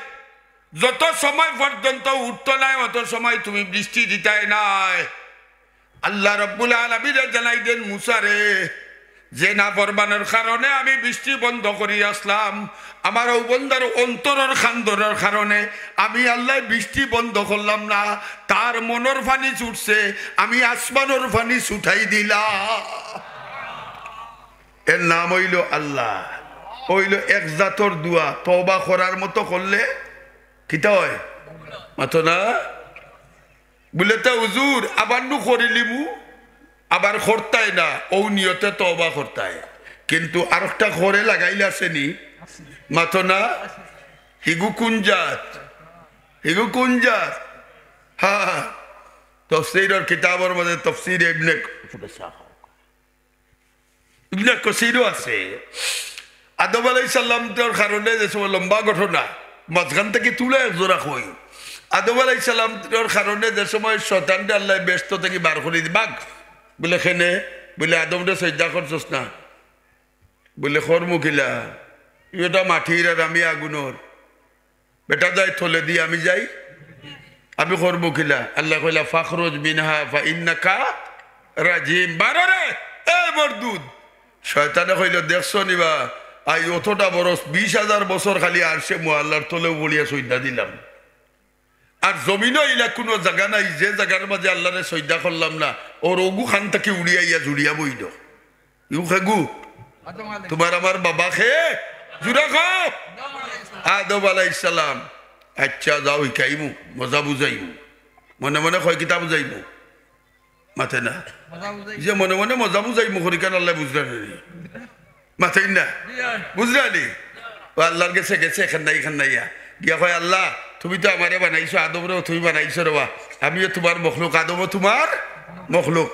যত সময় পর্যন্ত উঠতো নাই অত সময় তুমি বৃষ্টি দিতাই নাই। আল্লাহ রাব্বুল আলামিন জানাই দেন মুসারে যে না ফরমানের কারণে আমি বৃষ্টি বন্ধ করি আসলাম, আমার ও বন্দার অন্তরের খান্দরের কারণে আমি আল্লাহ বৃষ্টি বন্ধ করলাম না, তার মনের পানি ছুটছে, আমি আসমানের পানি ছুটাই দিলাম। এর নাম হইল আল্লাহ, হইল এক জাতর দোয়া, তওবা করার মতো করলে কিতা হয় মাতো না বলে তা হুজুর আবার নু করিলিমু আবার করতাই না, ও নিয়তে তওবা করতাই, কিন্তু আরেকটা ঘরে লাগাইলে আসেনি মাতো না, হিগু কুঞ্জাত হিগু কুঞ্জাত, হ্যাঁ তো তফসিরের কিতাবের মধ্যে তফসির ইবনে কসিরও আছে। আদম আলাইহিস সালাম তোর কারণে যে সময় লম্বা ঘটনা মাঝখান থেকে তুলে জোড়া কই আদম আলাইহিস সালাম তোর কারণে যে সময় শয়তানকে আল্লাহ ব্যস্ত থেকে বার করে দি বাঘ বলে খেনে বলে আদমটা সজ্জা করছস না বলে খরমুখিলা এটা মাটির আর আমি আগুনর বেটা যাই থলে দিয়ে আমি যাই আমি খরমুখিলা আল্লাহ কইলা ফাখরুজ মিনহা ফা ইন্নাকা রাজিম বাররে এ মরদুদ শয়তানে কইল দেখছো নিবা আই অতটা বরস 20,000 বছর খালি আর সে মোয়াল্লার তলেও বলিয়া সৈদা দিলাম আর জমিনও ইলা কোনো জায়গা নাই যে জায়গার মাঝে আল্লাহরে সৈদা করলাম না ওর অগু খান থেকে উড়িয়াইয়া জুড়িয়া বইল ইউ খেগু তোমার আমার বাবা খে জুড়া খাও আদম আলাইহিস সালাম আচ্ছা যাও শিকাইমু মজা বুঝাইমু মনে মনে কয় কিতা বুঝাইমু মাথে না যে মনে মনে মজা বুঝাইমু হরিকান আল্লাহ বুঝলেন মাথায় না বুঝলি আল্লাহর গেছে গেছে এখান নাই গিয়া কয় আল্লাহ তুমি তো আমারে বানাইছো আদমরেও তুমি বানাইছো রেবা আমিও তোমার মখলুক আদমও তোমার মখলুক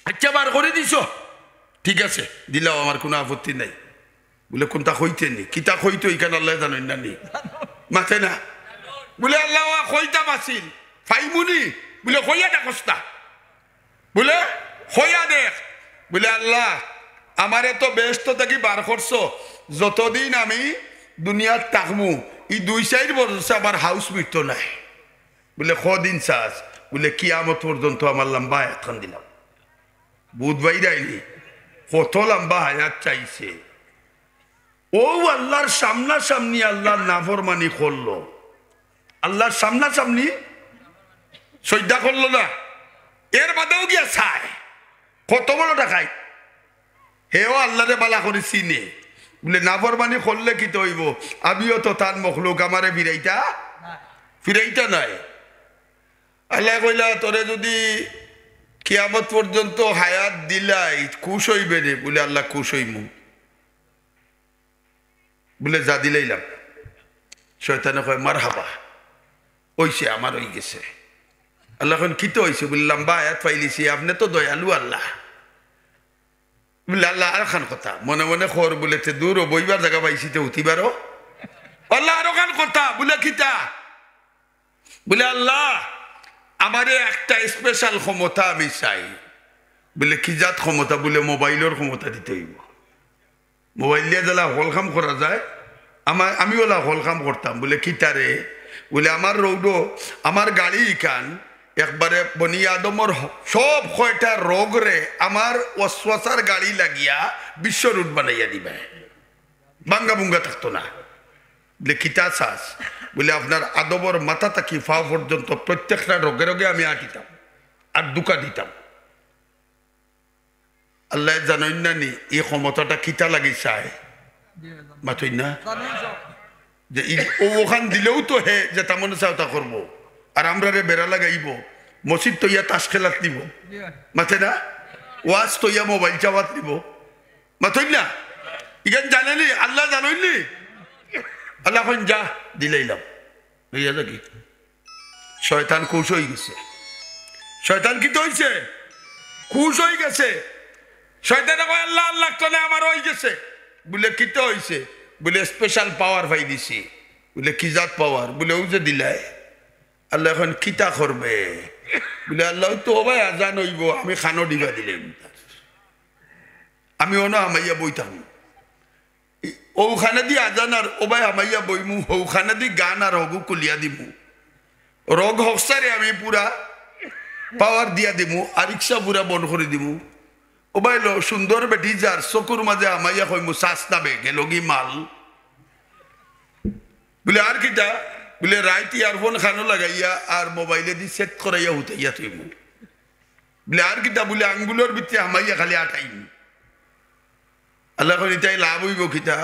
আচ্ছা বার করে দিছ ঠিক আছে দিলাও আমার কোনো আপত্তি নাই বলে কোনটা হইতে নি কিতা হইতো এখানে আল্লাহ জানেন না নি মাথে না বলে আল্লাহ কইতা বাসিল ফাইমুনি বলে হইয়া দেখস্তা বলে হইয়া দেখ বলে আল্লাহ আমার এত ব্যস্ত থাকি বার করছো যতদিন আমি দুনিয়ার তাকমু এই 2-4 বছর আমার হাউস মিটতো নাই বলে কদিন চাস বলে কিয়ামত পর্যন্ত আমার লম্বা হায়াত দিলাম বুধবাই যায়নি কত লম্বা হায়াত চাইছে ও আল্লাহর সামনাসামনি আল্লাহর নাফরমানি করলো আল্লাহর সামনাসামনি সজ্জা করলো না এর বাদেও গিয়া চায় কত বড় টাকায় হেও আল্লাহরে বালা করে চিনে বলে নাফরমানি করলে কি তৈব আমিও তো তার মখলুক আমারে ফিরাইতা নাই আল্লাহ কইলা তোরে যদি কিয়ামত পর্যন্ত হায়াত দিলাই খুশ হইবে রে বলে আল্লাহ খুশ হইমু বলে যা দিলাইলাম শয়তানে কয় মারহাবা ওইছে আমার হয়ে গেছে আল্লাহ এখন কি তো হয়েছে বলে লম্বা হায়াত পাইলিছি আপনি তো দয়ালু আল্লাহ বলে আল্লাহ আর খান কথা মনে মনে খর বলে দূর বইবার জায়গা পাইছি তো উঠিবারও আল্লাহ আরো খান কথা বলে কিতা বলে আল্লাহ আমারে একটা স্পেশাল ক্ষমতা আমি চাই বলে কি জাত ক্ষমতা বলে মোবাইলের ক্ষমতা দিতে হইব মোবাইল দিয়ে জ্বালা হলকাম করা যায় আমি ওলা হলকাম করতাম বলে কিতারে বলে আমার রৌডো আমার গাড়ি কান একবারে বনি আদমর সব কয়টা রোগ রে আমার অশ্বাসার গাড়ি লাগিয়া বিশ্ব রুট বানাইয়া দিবে বাঙ্গা বুঙ্গা থাকতো না বলে কিতা চাস বলে আপনার আদমর মাথা থাকি ফা পর্যন্ত প্রত্যেকটা রোগে রোগে আমি আঁটিতাম আর দুকা দিতাম আল্লাহ জানেন না নি এই ক্ষমতাটা কিতা লাগি চায় মাথই না যে ওখান দিলেও তো হে যে তেমন চাওতা করবো আর আমরা রে বেড়া লাগাইব মসজিদ তৈয়া তাস খেলাত দিব মাথে না ওয়াজ তৈয়া মোবাইল চাওয়াত দিব মাথই না ইখান জানেনি আল্লাহ জানইনি আল্লাহ এখন যা দিলাইলাম হইয়া দেখি শয়তান খুশ হয়ে গেছে শয়তান কি তো হয়েছে খুশ হয়ে গেছে শয়তানে কয় আল্লাহ আল্লাহ তো আমার হয়ে গেছে বলে কি তো হয়েছে বলে স্পেশাল পাওয়ার পাই দিছি বলে কি জাত পাওয়ার বলে ও যে দিলাই আল্লাহ এখন কিতা করবে বলে আল্লাহ তো ভাই আজান হইব আমি খানো দিবা দিলাম আমি অন আমাইয়া বইতাম ওখানে দি আজান আর ও ভাই আমাইয়া বইমু ওখানে দি গান আর হগু কুলিয়া দিমু রোগ হকসারে আমি পুরা পাওয়ার দিয়া দিমু আর রিক্সা পুরা বন্ধ করে দিমু ও ভাই সুন্দর বেটি যার চকুর মাঝে আমাইয়া কইমু চাস্তা বে গেলগি মাল বলে আর কিটা বলে রাইত ইয়ারফোন খানো লাগাইয়া আর মোবাইলে দি সেট করাইয়া হুতাইয়া থইমু বলে আর কিটা বলে আঙ্গুলের ভিতরে আমাইয়া খালি আটাইম আল্লাহ কই তাই লাভ হইব কিটা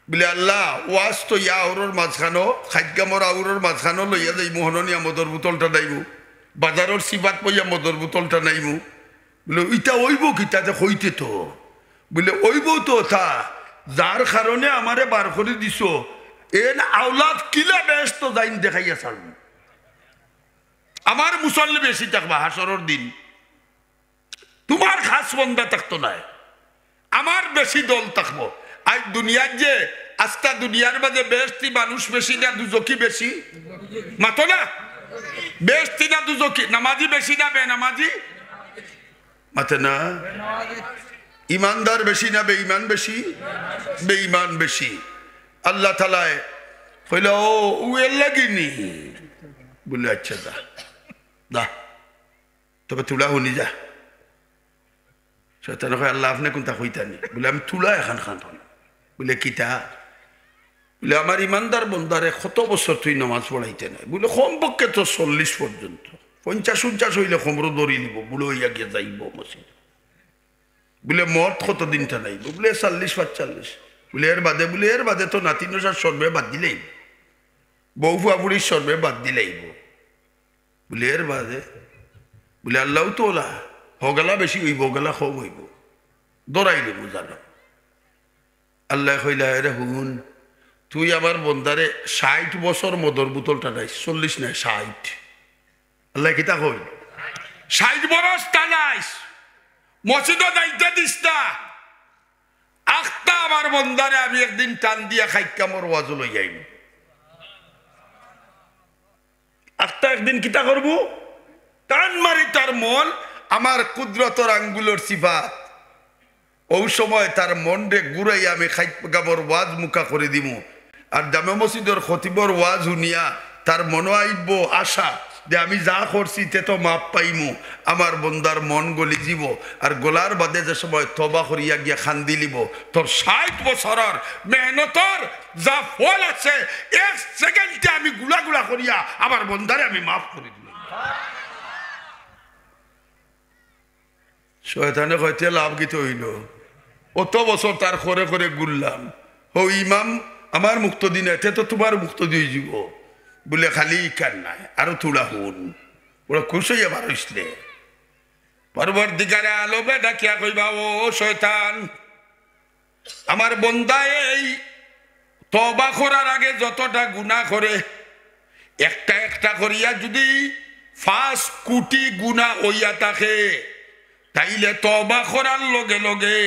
বলে আল্লাহ ওয়াজ তো ইয়া আউরর মাঝখানো খাদ্যামর আউরর মাঝখানো লইয়া যাইমু হননিয়া মদর বোতলটা নাইমু বাজারের সিবাত পইয়া মদর বোতলটা নাইমু বলে ইটা ওইব কিটা যে হইতে তো বলে ওইব তো তা যার কারণে আমারে বার করে দিছ এন আওলাদ কিলা ব্যস্ত যাইন দেখাইয়া ছাড়ব আমার মুসল্লি বেশি থাকবা হাসরের দিন তোমার খাস বন্দা থাকতো না আমার বেশি দল থাকবো আজ দুনিয়ার যে আস্তা দুনিয়ার মাঝে বেশি মানুষ বেশি না দুজকি বেশি মাতো না বেশি না দুজকি নামাজি বেশি না বেনামাজি মাতে না ইমানদার বেশি না বেঈমান বেশি বেঈমান বেশি আল্লাহ তাআলা কইল ও উয়েল লাগিনি বলে আচ্ছা দা দা তবে তুলা হুনি যা শয়তান কয় আল্লাহ আপনি কোনটা কইতানি বলে আমি তুলা এখন খান বলে কিতা বলে আমার ইমানদার বন্দারে কত বছর তুই নামাজ পড়াইতে নাই বলে কমপক্ষে তো 40 পর্যন্ত 50-50 হইলে খমরো দড়ি নিব বুড়ো হইয়া গিয়ে যাইব মসজিদ বলে মত কত দিনটা নাই বলে 40-45 বলে এর বাদে তো নাতি নসার সর্বে বাদ দিলেই বউ ফুয়াপুরির সর্বে বাদ দিলেই বলে এর বাদে বলে আল্লাহ তো ওলা হগলা বেশি হইব গলা কম হইব দৌড়াই দেব জানো আল্লাহ কইলা রে হুন তুই আমার বন্দারে 60 বছর মদর বোতলটা নাই 40 নাই 60 আল্লাহ কিতা কই 60 বরস টানাইস মসজিদ দায়িত্ব দিস না আখতা আমার বন্দারে আমি একদিন টান দিয়া খাইকা মোর ওয়াজ লই যাইব আখতা একদিন কিতা করব টান মারি তার মন আমার কুদরতর আঙ্গুলের সিফাত ওই সময় তার মন রে ঘুরাই আমি খাইকামর ওয়াজ মুখা করে দিমু আর জামে মসজিদের খতিবর ওয়াজ শুনিয়া তার মনে আইব আশা যে আমি যা করছি তে তো মাপ পাইমু আমার বন্দার মন গলি যাব আর গোলার বাদে যে সময় তবা করিয়া গিয়া খান্দি লিব তোর 60 বছরের মেহনতর যা ফল আছে 1 সেকেন্ডে আমি গুলা গুলা করিয়া আমার বন্দারে আমি মাফ করে দিলাম শয়তানে কইতে লাভ গীত হইল অত বছর তার করে করে গুললাম ও ইমাম আমার মুক্ত দিন এতে তো তোমার মুক্ত দিয়ে যাব বলে খালি কান নাই আরো তুলা হুন ওরা খুশি আবার হইসলে পরবর্তীকারে আলোবে ডাকিয়া কইবা ও শয়তান আমার বন্দা এই তওবা করার আগে যতটা গুনাহ করে একটা একটা করিয়া যদি 5 কোটি গুনাহ হইয়া থাকে তাইলে তওবা করার লগে লগে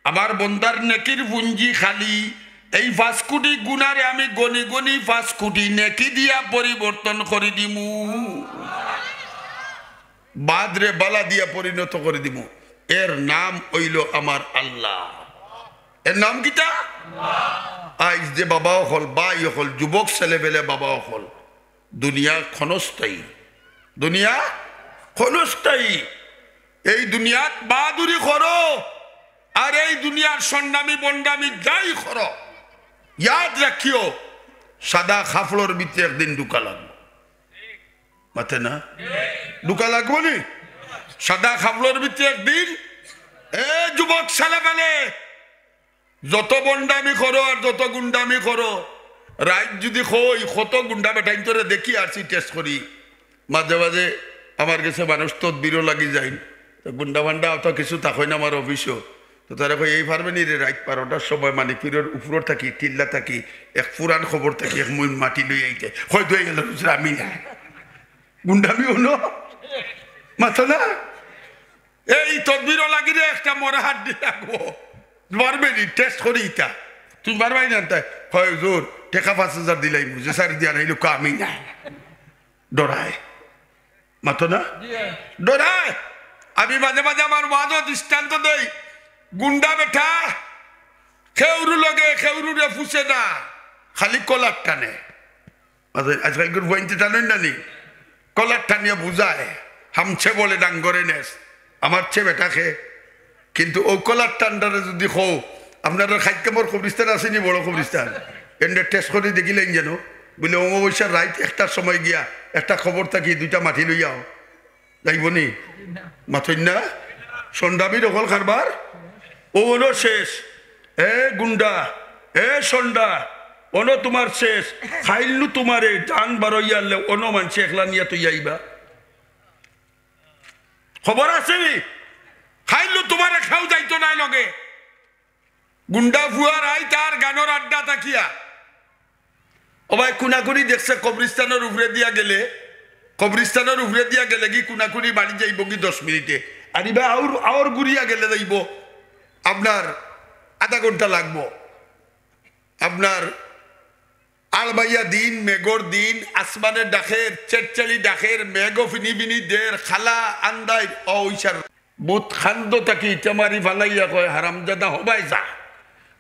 আমার বন্দার নেকির পুঞ্জি খালি এই 5 কোটি গুনারে আমি গনি গনি 5 কোটি নেকি দিয়া পরিবর্তন করে দিমু বাদরে বালা দিয়া পরিণত করে দিমু এর নাম হইল আমার আল্লাহ এর নাম কিটা আল্লাহ আজ যে বাবা হল বাই হল যুবক ছেলেবেলে বাবা হল দুনিয়া ক্ষণস্থায়ী দুনিয়া ক্ষণস্থায়ী এই দুনিয়াত বাহাদুরি করো আর এই দুনিয়ার সন্নামি বন্ডামি যাই করো ইয়াদ রাখিও সাদা খাফড়োর ভিতরে একদিন ঢুকা লাগবে মাথে না ঢুকা লাগবো নি সাদা খাফড়োর ভিতরে একদিন এ যুবক ছেলেবেলে যত বন্ডামি করো আর যত গুন্ডামি করো রাইট যদি কই কত গুন্ডা বেটাইন তোরে দেখি আসি টেস্ট করি মাঝে মাঝে আমার কাছে মানুষ তদবিরও লাগি যায় গুন্ডা বান্ডা অত কিছু থাকই না আমার অফিসও তো তারা কই এই পারবে নি রে রাইট 12টার সময় মানে পীরের উপর থাকি টিল্লা থাকি এক পুরান খবর থাকি এক মুই মাটি লই আইতে হয়তো হয়ে গেল আমি না গুন্ডামি হলো মাথা না এই তদবিরও লাগি রে একটা মরা হাত দিয়ে রাখবো পারবে নি টেস্ট করি ইটা তুমি পারবাই না তাই হয় জোর টাকা 5,000 দিলাই বুঝে সারি দিয়া নাইলো আমি না ডরায় মাথা না ডরায় আমি মাঝে মাঝে আমার ওয়াজও দৃষ্টান্ত দেই গুন্ডা বেঠা খেউরু লগে খেউরুরে ফুসে না খালি কলার টানে আজকালকার বইতে টানেন না নি কলার টানিয়ে বুঝায় হামছে বলে ডাঙ্গরে নেস আমার চেয়ে বেটা খে কিন্তু ও কলার টানটারে যদি খো আপনারা খাইকামর কবরিস্তান আসেনি বড় কবরিস্তান এনে টেস্ট করে দেখিলেন যেন বলে অমাবস্যার রাইট 1টার সময় গিয়া একটা খবর থাকি 2টা মাটি লইয়াও যাইব নি মাথইন না সন্ধ্যাবি দখল কারবার ও হলো শেষ এ গুন্ডা এ সন্ধ্যা অনো তোমার শেষ খাইলু তোমারে জান বারইয়ালে অনো মানছে একলা নিয়া তুই আইবা খবর আছে নি খাইলু তোমারে খাও যাইতো নাই লগে গুন্ডা ফুয়ার আই তার গানোর আড্ডা তাকিয়া ও ভাই কুনাকুনি দেখছে কবরিস্তানের উপরে দিয়া গেলে কবরিস্তানের উপরে দিয়া গেলে কি কুনাকুনি বাড়ি যাইব কি 10 মিনিটে আর ইবা আওর ঘুরিয়া গেলে যাইব আপনার আধা ঘন্টা লাগবো আপনার আলবাইয়া দিন মেঘর দিন আসমানের ডাকের চেটচালি ডাকের মেঘ ফিনি বিনি দের খালা আন্দাই ওইসার বুত খান্দ তাকি ইটামারি ফালাইয়া কয় হারামজাদা হবাই যা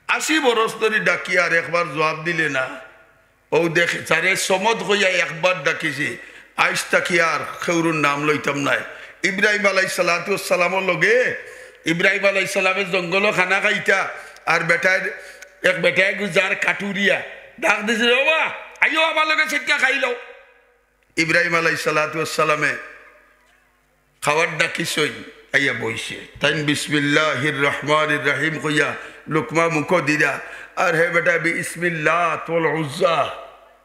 80 বরস ধরে ডাকি আর একবার জবাব দিলে না ও দেখে তারে সমদ হইয়া একবার ডাকিছি আইস তাকি আর খেউরুর নাম লইতাম নাই ইব্রাহিম আলাইহিস সালাতু ওয়াস সালামের লগে ইব্রাহিম আলাইহিস সালামের জঙ্গল খানা খাইতা আর বেটায় গুজার কাটুরিয়া ডাক দিছে বাবা আইও আমার লগে সেটকা খাইলো ইব্রাহিম আলাইহিস সালাতু ওয়াস সালামে খাওয়ার ডাকিছই আইয়া বইছে তাই বিসমিল্লাহির রহমানির রহিম কইয়া লুকমা মুখ দিরা আর হে বেটা বিসমিল্লাহ তোল উজ্জা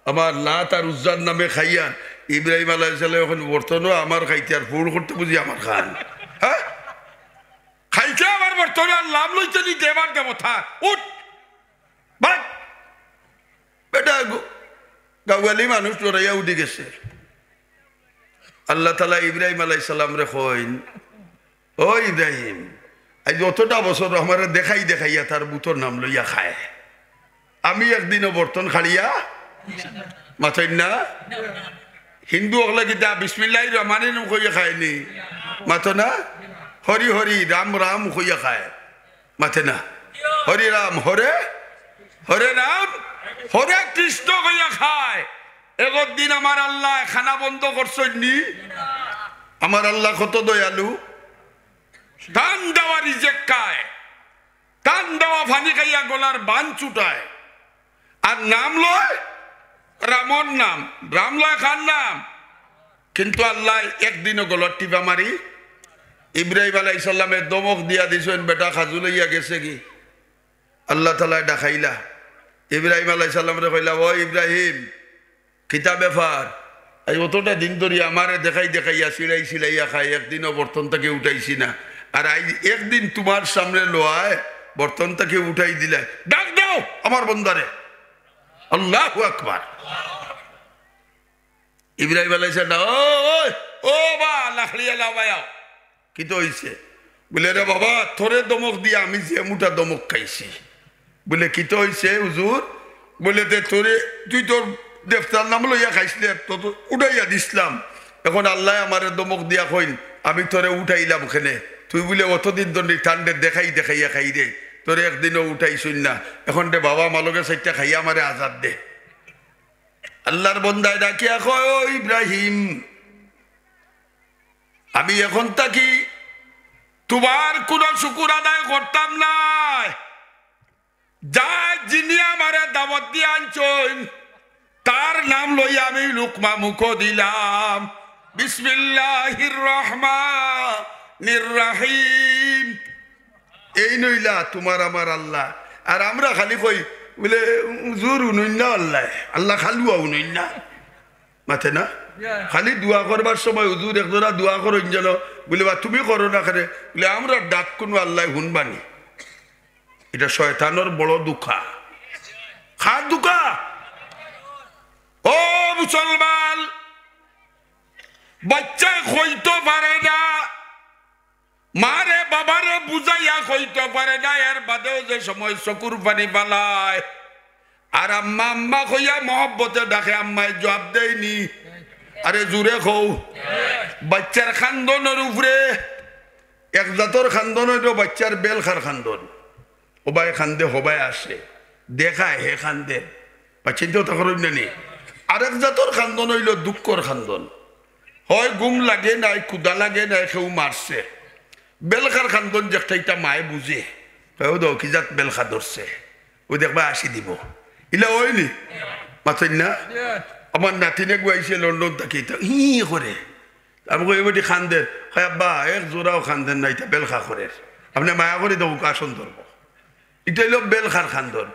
আমার লাত আর উজ্জার নামে খাইয়া ইব্রাহিম আলাইহিস সালাম এখন বর্তনও আমার খাইতে আর ফুল করতে বুঝি আমার খান হ্যাঁ খাইতে আমার বর্তনে আর লাভ লইতে নি দেবার দেবতা উঠ ভাই বেটা গাওয়ালি মানুষ লড়াইয়া উঠে গেছে আল্লাহ তাআলা ইব্রাহিম আলাইহিস সালাম রে কইন ও ইব্রাহিম আজ যতটা বছর আমার দেখাইয়া তার বুতর নাম লইয়া খায় আমি একদিনও বর্তন খাড়িয়া মাথায় না হিন্দু হলে কিতা বিসমিল্লাহির রহমানির রহিম কইয়া খায়নি মাথো না হরি হরি রাম রাম কইয়া খায় মাথে না হরি রাম হরে হরে রাম হরে কৃষ্ণ কইয়া খায় একদিন আমার আল্লাহ খানা বন্ধ করছনি আমার আল্লাহ কত দয়ালু টান দেওয়া রিজেক্ট খায় টান দেওয়া ফানি খাইয়া গলার বান চুটায় আর নাম লয় রামর নাম রাম লয় খান নাম কিন্তু আল্লাহ একদিনও গলার টিপা মারি ইব্রাহিম আলাইহিস সালামের দমক দিয়া দিছেন বেটা খাজু লইয়া গেছে কি আল্লাহ তাআলা ডাকাইলা ইব্রাহিম আলাইহিস সালাম রে কইলা ও ইব্রাহিম কিতা ব্যাপার এই অতটা দিন ধরে আমারে দেখাইয়া সিলাইয়া খাই একদিনও বর্তন থেকে উঠাইছি না আর একদিন তোমার সামনে লোয়ায় বর্তন থেকে উঠাই দিলে ডাক দাও আমার বন্দারে আল্লাহু আকবার ইব্রাহিম আলাইহিস সালাম ও বা লাখলিয়া লাবায়া কি তো হইছে বলে রে বাবা তোরে দমক দিয়া আমি যে মুটা দমক খাইছি বলে কি তো হইছে হুজুর বলে তে তোরে তুই তোর দেবতার নাম লইয়া খাইছিলে তো উঠাইয়া দিছিলাম এখন আল্লাহ আমারে দমক দিয়া কইন আমি তোরে উঠাইলাম ওখানে তুই বলে অতদিন ধরে ঠান্ডে দেখাইয়া খাই রে তোরে একদিনও উঠাইছই না এখন রে বাবা মালকে সাইটটা খাইয়া আমারে আজাদ দে আল্লাহর বন্দায় ডাকিয়া কয় ও ইব্রাহিম আমি এখন তাকি তোমার কোন শুকুর আদায় করতাম না যা যিনি আমারে দাওয়াত দিয়ে আনছইন তার নাম লইয়া আমি লুকমা মুখ দিলাম বিসমিল্লাহির রহমানির রহিম এই নইলা তোমার আমার আল্লাহ আর আমরা খালি কই বলে হুজুর উনইন না আল্লাহ খালুয়া উনইন না মাথে না খালি দোয়া করবার সময় হুজুর একজনা দোয়া করেন যেন বলে বা তুমি করো না করে বলে আমরা ডাক কোনো আল্লাহ শুনবানি এটা শয়তানের বড় দুঃখা খা দুঃখা ও মুসলমান বাচ্চা কইতে পারে না মারে বাবারে বুঝাইয়া কইতে পারে না এর বাদেও যে সময় চকুর পানি পালায় আর আম্মা আম্মা কইয়া মহব্বতে ডাকে আম্মায় জবাব দেয়নি আরে জুড়ে খৌ বাচ্চার খান্দনের উপরে এক জাতর খান্দন হইল বাচ্চার বেল খার খান্দন ওবাই খান্দে হবাই আসে দেখায় হে খান্দে বা চিন্তাও তখন নেই আরেক জাতর খান্দন হইল দুঃখর খান্দন হয় গুম লাগে নাই কুদা লাগে নাই কেউ মারছে বেলখার খান্দন যেটা মায়ে বুঝে দাও কি জাত বেলখা ধরছে ওই দেখবা আসি দিব ইলা ওইনি মাথেন না আমার নাতিনে গুয়াইছে লন্ডন থাকি হি করে আমাকে এবারে খান্দের হয় আব্বা এক জোড়াও খান্দেন না এটা বেলখা করে আপনি মায়া করে দেবো আসন ধরবো এটা হইল বেলখার খান্দন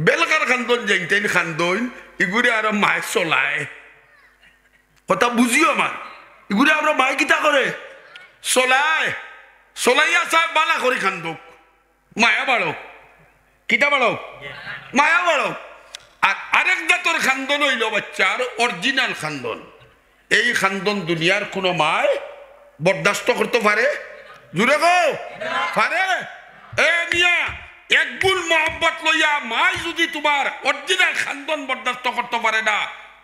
বেলখার খান্দন যেইটাই খান্দন এগুলি আর মায় চলায় কথা বুঝিও আমার এগুলি আমরা মায় কিতা করে চলায় চলাইয়া চাই বালা করে খান্দক মায়া বাড়ক কিতা বাড়ক মায়া বাড়ক আর আরেক জাতর খান্দন হইল বাচ্চার অরিজিনাল খান্দন এই খান্দন দুনিয়ার কোনো মায় বরদাস্ত করতে পারে? জুড়ে গো পারে? এ মিয়া এক গুণ মহব্বত লইয়া মাই যদি তোমার অরিজিনাল খান্দন বরদাস্ত করতে পারে না,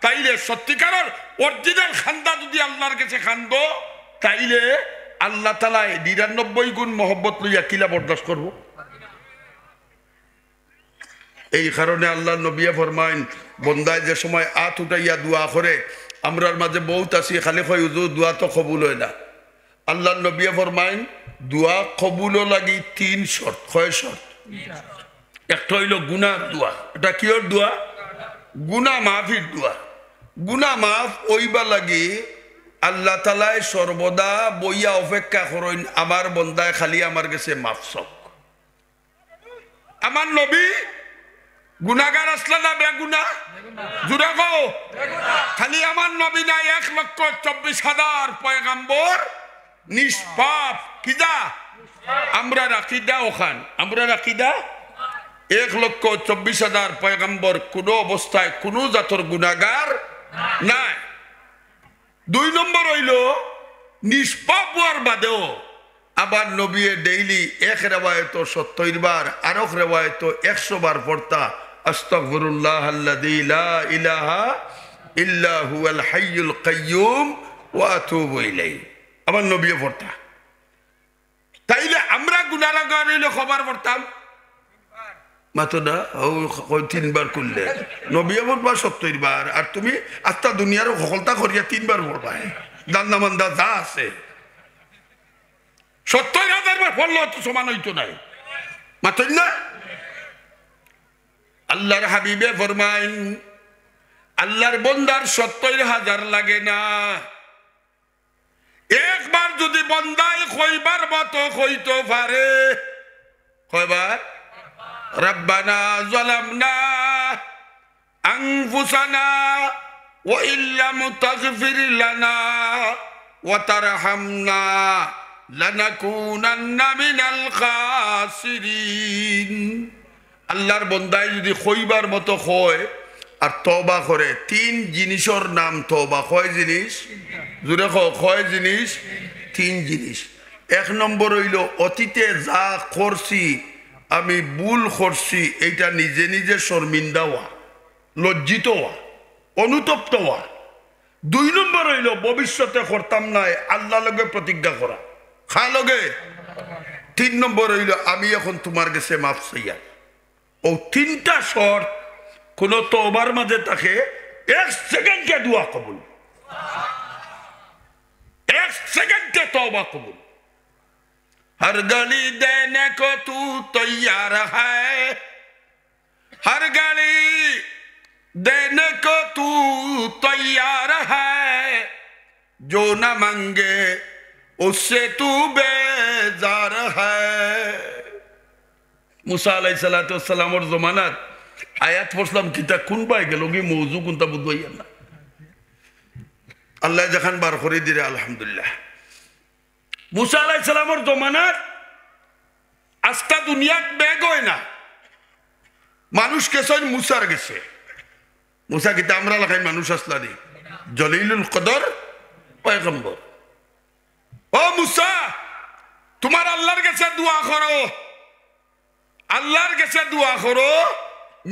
তাইলে সত্যিকারের অরিজিনাল খান্দা যদি আল্লাহর কাছে খান্দ, তাইলে আল্লাহ তাআলা ৯৯ গুণ মহব্বত লইয়া কিলা বরদাস্ত করবো? এই কারণে আল্লাহ নবিয়া ফরমাইন, বন্দায় যে সময় আত উঠাইয়া দোয়া করে, আমরার মাঝে বহুত আছি খালি কই হুজুর দোয়া তো কবুল হয় না। আল্লাহ নবিয়া ফরমাইন দোয়া কবুল লাগি ৩ শর্ত। কয় শর্ত? একটা হইল গুনার দোয়া। এটা কিয়র দোয়া? গুনা মাফির দোয়া। গুনা মাফ ওইবা লাগি আল্লাহ তাআলাই সর্বদা বইয়া অপেক্ষা করেন আমার বন্দায় খালি আমার কাছে মাফ চাওক। আমার নবী গুনাহগার আসলে না বেগুনা? জুড়ে গো খালি আমার নবী না ১,২৪,০০০ পয়গাম্বর নিষ্পাপ। কিদা আমরা রাখিদা ওখান, আমরা রাখিদা ১,২৪,০০০ পয়গাম্বর কোন অবস্থায় কোন জাতর গুনাহগার নাই। ২ নম্বর হইল নিষ্পাপ হওয়ার বাদেও আবার নবী ডেইলি এক রেওয়ায়ত ৭০ বার, আর এক রেওয়ায়ত ১০০ বার পড়তা আস্তাগফিরুল্লাহ আল্লাযী লা ইলাহা ইল্লা হুয়াল হাইয়ুল কাইয়্যুম ওয়া আতুবু ইলাইহি। আবার নবী পড়তা। তাইলে আমরা গুনাহগার হইলে খবর পড়তাম মাত্র না ৩ বার করলে, নবী পড়বা ৭০ বার, আর তুমি আস্তা দুনিয়ার সকলতা করিয়া ৩ বার পড়বা। দান্দা মান্দা যা আছে ৭০,০০০ বার পড়লো তো সমান হইতো নাই, মাত্র না। আল্লাহর হাবিবে ফরমাইন আল্লাহর বন্দার ৭০,০০০ লাগে না। একবার যদি বন্দায় কইবার মতো কইতে পারে, কয়বার? রব্বানা যালামনা আনফুসানা ওয়া ইল্লাম তাগফির লানা ওয়া তারহামনা লানাকুনান্না মিনাল খাসিরিন। আল্লাহর বন্দায় যদি কইবার মতো হয় আর তওবা করে, ৩ জিনিসের নাম তওবা। কয় জিনিস? জুড়ে কয় জিনিস? ৩ জিনিস। ১ নম্বর হইল অতীতে যা করছি আমি ভুল করছি, এইটা নিজে নিজে শর্মিন্দা হওয়া, লজ্জিত হওয়া, অনুতপ্ত হওয়া। ২ নম্বর হইল ভবিষ্যতে করতাম নাই, আল্লাহ লগে প্রতিজ্ঞা করা, খা লগে। ৩ নম্বর হইল আমি এখন তোমার কাছে মাফ চাইয়া। ও ৩টা শর্ত কোন তওবার মাঝে থাকে, ১ সেকেন্ডে দোয়া কবুল, ১ সেকেন্ডে তওবা কবুল। हर गली देने को तू तैयार है, हर गली देने को तू तैयार है, जो न मांगे उससे तू बेजार है। मूसा अलैहिस्सलामर जमानात आयात पढ़लाम किता কোন বাই গেল কি মৌজু কোনটা বুঝবাইয়া না। আল্লাহ যখন বার করে দিলে আলহামদুলিল্লাহ। মুসা আলাইহিস সালামের জমানাত আস্তা দুনিয়াত বেগ হয় না, মানুষ কেসন মুসার গেছে। মুসা কিতা আমরা লাগাই মানুষ আসলা নি, জলিলুল কদর পয়গম্বর। ও মুসা তোমার আল্লাহর কাছে দোয়া করো, আল্লাহর কাছে দোয়া করো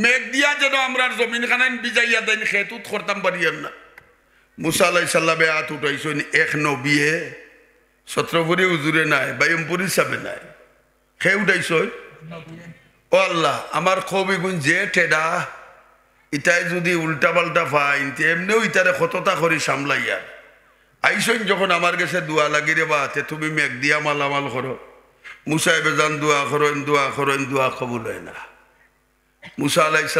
মেঘ দিয়া যেন আমরার জমিন খানান বিজাইয়া দেন, খেতুত করতাম পারিয়ার না। মুসা আলাইহিস সালামে হাত উঠাইছেন, এক নবিয়ে ছত্রপুরি হুজুরে নাই, বাইমপুরি সাবে নাই, খে উঠাইছ। ও আল্লাহ আমার কবি গুণ যে ঠেডা ইটাই যদি উল্টা পাল্টা পাইন এমনিও ইটারে কতটা করি সামলাইয়া আইসন যখন আমার কাছে দোয়া লাগি রে বা তে তুমি মেঘ দিয়া মালামাল করো। মুসাই বেজান দোয়া করেন, দোয়া করেন, দোয়া কবুল হয় না। মুসা আলাইহিস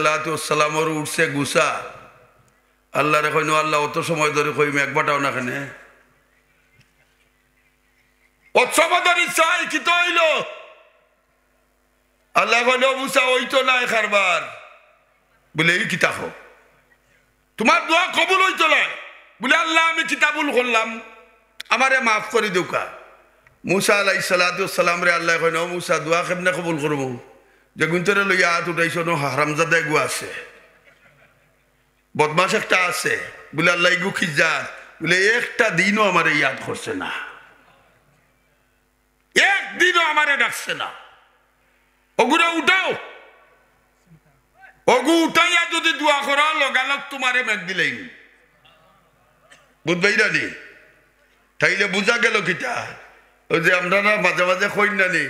সালামের উঠছে গুসা, আল্লাহরে কইন আল্লাহ অত সময় ধরে কই মেঘ বাটাও না কেন? চাই কি তো হইল? আল্লাহ কইল মুসা ওই তো নাই খারবার বলে এই কিতাব তোমার দোয়া কবুল হইতো না বলে আল্লাহ আমি কিতাবুল করলাম, আমারে মাফ করে দেউকা। মুসা আলাইহিস সালাম রে আল্লাহ কইন মুসা দোয়া কেমনে কবুল করবো? যে গুন্তরে লইয়া হাত উঠাইছ ন হারামজাদা গু আছে, বদমাস একটা আছে বলে আল্লাহ গু খিজার বলে একটা দিনও আমারে ইয়াদ করছে না, একদিনও আমারে ডাকছে না। ওগুলো উঠাও, ওগু উঠাইয়া যদি দোয়া করা লগালগ তোমারে মেঘ দিলেই বুঝবাই রানি। তাইলে বুঝা গেল কিটা ওই যে আমরা না মাঝে মাঝে কই নানি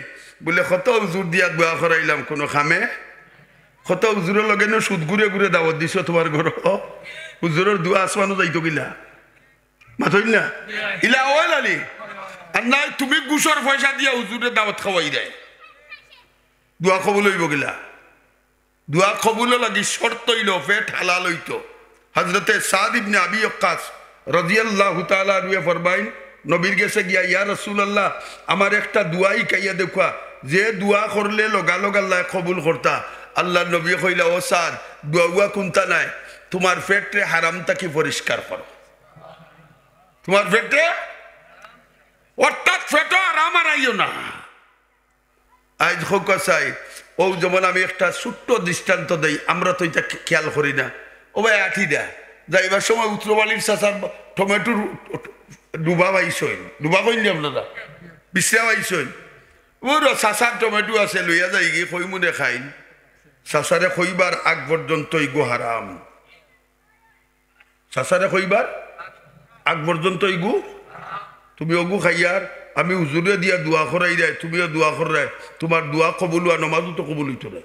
বলে কত হুজুর দিয়া দোয়া করাইলাম কোনো খামে, কত হুজুরের লগে না সুদ ঘুরে ঘুরে দাওয়াত দিছ তোমার ঘর, হুজুরের দোয়া আসমানো যাইতো গিলা মাথই না ইলা ওই লালি। আর নাই তুমি গুসর পয়সা দিয়া হুজুরের দাওয়াত খাওয়াই দেয়, দোয়া কবুল হইব গিলা। দোয়া কবুল লাগি শর্ত হইল পেট হালাল হইতো। হযরতে সাদ ইবনে আবি ওয়াক্কাস রাদিয়াল্লাহু তাআলা আনহু ফরমাইন, নবীর কাছে গিয়া ইয়া রাসূলুল্লাহ আমার একটা দোয়াই কাইয়া দেখা, যে দোয়া করলে লগালগ আল্লাহ কবুল করতা। আল্লাহ নবী কইলা, ও সাদ দোয়া কোনটা নাই, তোমার পেটে হারামটাকে পরিষ্কার করো, তোমার পেটে অর্থাৎ পেটে আরাম আরাইও না। আজ হোক চাই ও যেমন আমি একটা ছোট্ট দৃষ্টান্ত দেই, আমরা তো এটা খেয়াল করি না। ও ভাই আঠি দেয় যাইবার সময় উত্তরবালির চাষার টমেটোর ডুবা পাইছই, ডুবা কইনি আপনারা বিশ্রা পাইছই, ওর চাষার টমেটো আছে লইয়া যাই গিয়ে খই মনে খাইন, চাষারে খইবার আগ পর্যন্ত ইগো হারাম, চাষারে খইবার আগ পর্যন্ত ইগু, তুমি অগু খাইয়ার আমি হুজুরে দিয়া দোয়া করাই দেয়, তুমিও দোয়া করাই, তোমার দোয়া কবুল আর নমাজও তো কবুল হইতো না।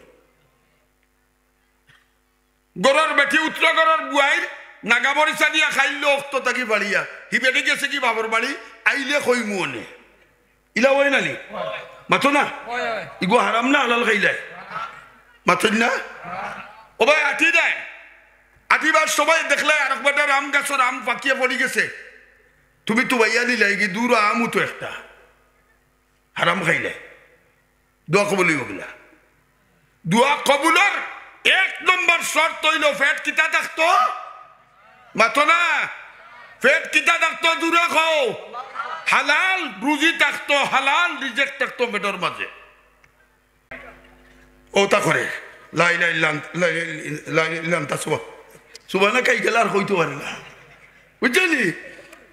গরর বেঠি উত্তর গরর বুয়াইর নাগামরিচা দিয়া খাইল অক্ত তাকি বাড়িয়া হি বেটে গেছে কি বাবর বাড়ি আইলে কই মুনে ইলা ওই নানি মাথো না ইগো হারাম না হালাল খাইলে মাথো না। ও ভাই আঠি দেয়, আঠিবার সবাই দেখলে আর একবার আম গাছর আম পাকিয়ে পড়ি গেছে, তুমি তো ভাইয়া দিলে কি দূর আমও তো একটা হারাম খাইলে দোয়া কবুল হইলা। দোয়া কবুলের এক নম্বর শর্ত হইল পেট কিতা থাকতো মাথো না, পেট কিতা থাকতো দূরে খাও, হালাল রুজি থাকতো, হালাল রিজেক্ট থাকতো পেটের মাঝে। ও তা করে লাই লাই লান তা সুবাহ না কাই গেল আর হইতে পারে না বুঝলি।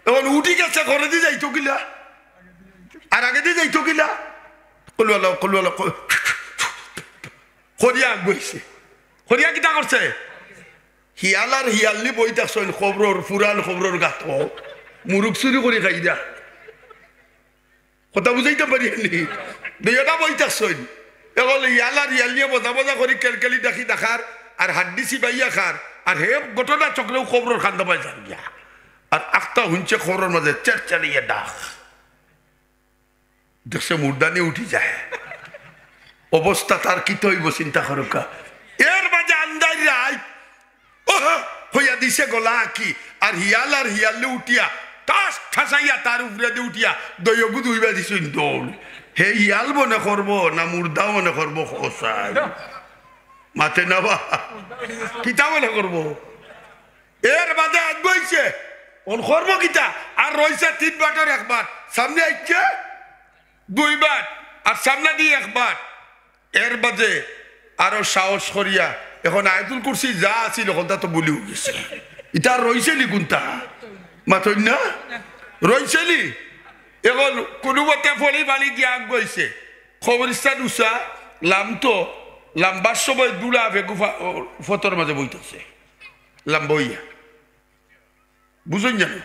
এখন উঠি গেছে ঘরে দিয়ে যাইতো কিলা আর আগে দিয়ে যাইতো কিলা কলুয়ালা কলুয়ালা খরিয়া বইছে, খরিয়া কিতা করছে হিয়াল আর হিয়ালনি বই থাকছেন খবরের পুরান খবরের গাত মুরুখ চুরি করে খাই দা কথা বুঝাইতে পারি দুইটা বই থাকছেন। এখন হিয়াল আর হিয়াল নিয়ে বজা বজা করে কেলকেলি দেখি দেখার আর হাড্ডি চিবাইয়া খার আর হে ঘটনা চক্রেও খবরের খান্দা পাই যান গিয়া আর আখটা হুঁচে খবরের মাঝে চেরচারিয়ে ডাক দেখছে মুর্দানি উঠি যায়, অবস্থা তার কি তৈব চিন্তা করুকা। এর মাঝে আন্দাজ রায় ও হইয়া দিছে গলা আঁকি আর হিয়ালে উঠিয়া টাস ঠাসাইয়া তার উপরে দিয়ে উঠিয়া দইয়গু দুইবা দিছুন দৌড়। হে হিয়াল মনে করবো না মুর্দা মনে করবো খসাই মাথে নাবা কিতা মনে করবো। এর মাঝে আগে ওন করবো কিতা আর রয়েছে 3 বাটের একবার, সামনে আইছে 2 বার আর সামনে দিয়ে একবার। এর মাঝে আরো সাহস করিয়া এখন আয়াতুল কুরসি যা আছিল এখন তা তো বলি গেছে, এটা রয়েছে নি কোনটা মাথই না রয়েছে নি। এখন কোনো মতে ফলি বালি গিয়ে আগ গইছে খবরিস্তান উষা লামতো লাম্বার সময় দুলা ভেগু ফতর মাঝে বইতেছে লাম্বইয়া বুঝুন জানো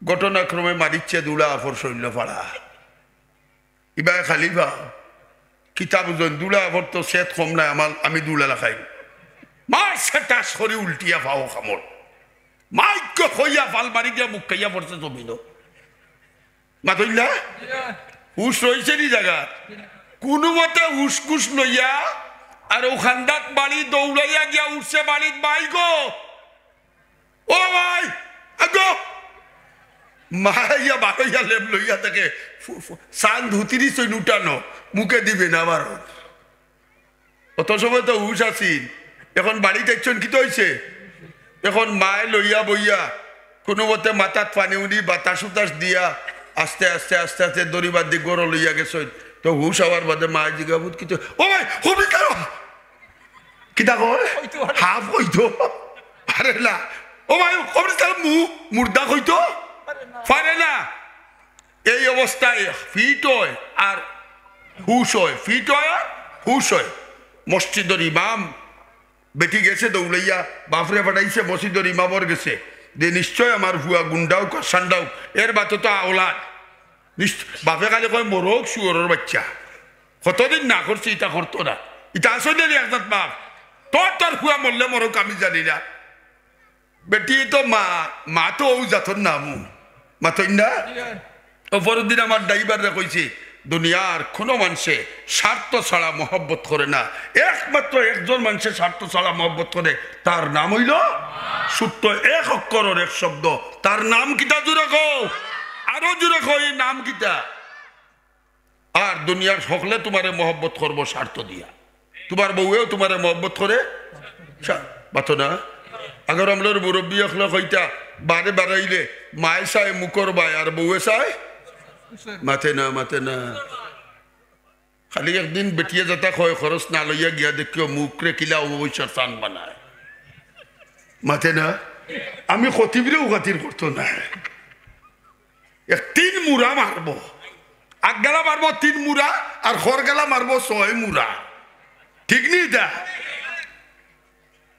ঘটনাক্রমে মারিচ্ছে দুলা আফর শৈল্য পাড়া ইবাই খালিফা কিতাব বুঝুন দুলা আফর তো সেত কম নাই আমার আমি দুলা লাখাই মার সেটা সরি উল্টিয়া পাও খামর মাইক হইয়া ফাল মারি গিয়া মুখ খাইয়া পড়ছে জমিন মাতইলা হুশ রয়েছে নি জায়গা কোনো মতে হুসকুস লইয়া আর ওখানদাত বাড়ি দৌড়াইয়া গিয়া উঠছে বাড়ির বাই গো ও ভাই আগো মাইয়া বাড়াইয়া লেপ লইয়া তাকে সান ধুতিরি সই উঠানো মুখে দিবে না আবার অত সময় তো হুশ আসিল। এখন বাড়িতে একজন কি তো হয়েছে এখন মায় লইয়া বইয়া কোনো মতে মাথাত পানি উনি বাতাস উতাস দিয়া আস্তে আস্তে আস্তে আস্তে দড়িবার দিক গড় লইয়া গেছে তো হুশ হওয়ার বাদে মায়ের জিগাবুত কিছু ও ভাই হবি কেন কিতা কয় হাফ হইতো আরে না ও ভাই কবরস্থান মুর্দা হইতো পারে না। এই অবস্থায় ফিট হয় আর হুশ হয়, ফিট হয় আর হুশ হয়। মসজিদের ইমাম বেটি গেছে দৌড়াইয়া বাপরে পাঠাইছে, মসজিদের ইমামর গেছে যে নিশ্চয় আমার ভুয়া গুন্ডাও সান্ডাও এর বাতো তো আওলাদ। বাপে কালে কয় মরক শুয়োরের বাচ্চা, কতদিন না করছি ইটা করতো না, ইটা আসলে একজাত বাপ তোর তোর ভুয়া মরলে মরক আমি জানি না। বেটি তো মা তো ও জাতর নামু মাতই না। অপরদিন আমার ড্রাইভাররা কইছে দুনিয়ার কোনো মানুষে স্বার্থ ছাড়া মহব্বত করে না, একমাত্র একজন মানুষের স্বার্থ ছাড়া মহব্বত করে, তার নাম হইল সূত্র এক অক্ষরের এক শব্দ, তার নাম কিতা জুড়ে কও, আরো জুড়ে কও এই নাম কিতা। আর দুনিয়ার সকলে তোমারে মহব্বত করবো স্বার্থ দিয়া, তোমার বউয়েও তোমারে মহব্বত করে বাতো না। আগর আমলের মুরব্বী হলে কইতা বারে বাড়াইলে মায়ে চায় মুখর বাই আর বউয়ে চায় মাথে না, মাথে না। খালি একদিন বেটিয়ে যাতা কয় খরচ না লইয়া গিয়া দেখিও মুখরে কিলা অবশ্যর চান বানায় মাথে না। আমি খতিবরেও খাতির করতো না, তিন মুড়া মারবো, আগগালা মারবো 3 মুড়া আর খরগালা মারবো 6 মুড়া, ঠিক নি? এটা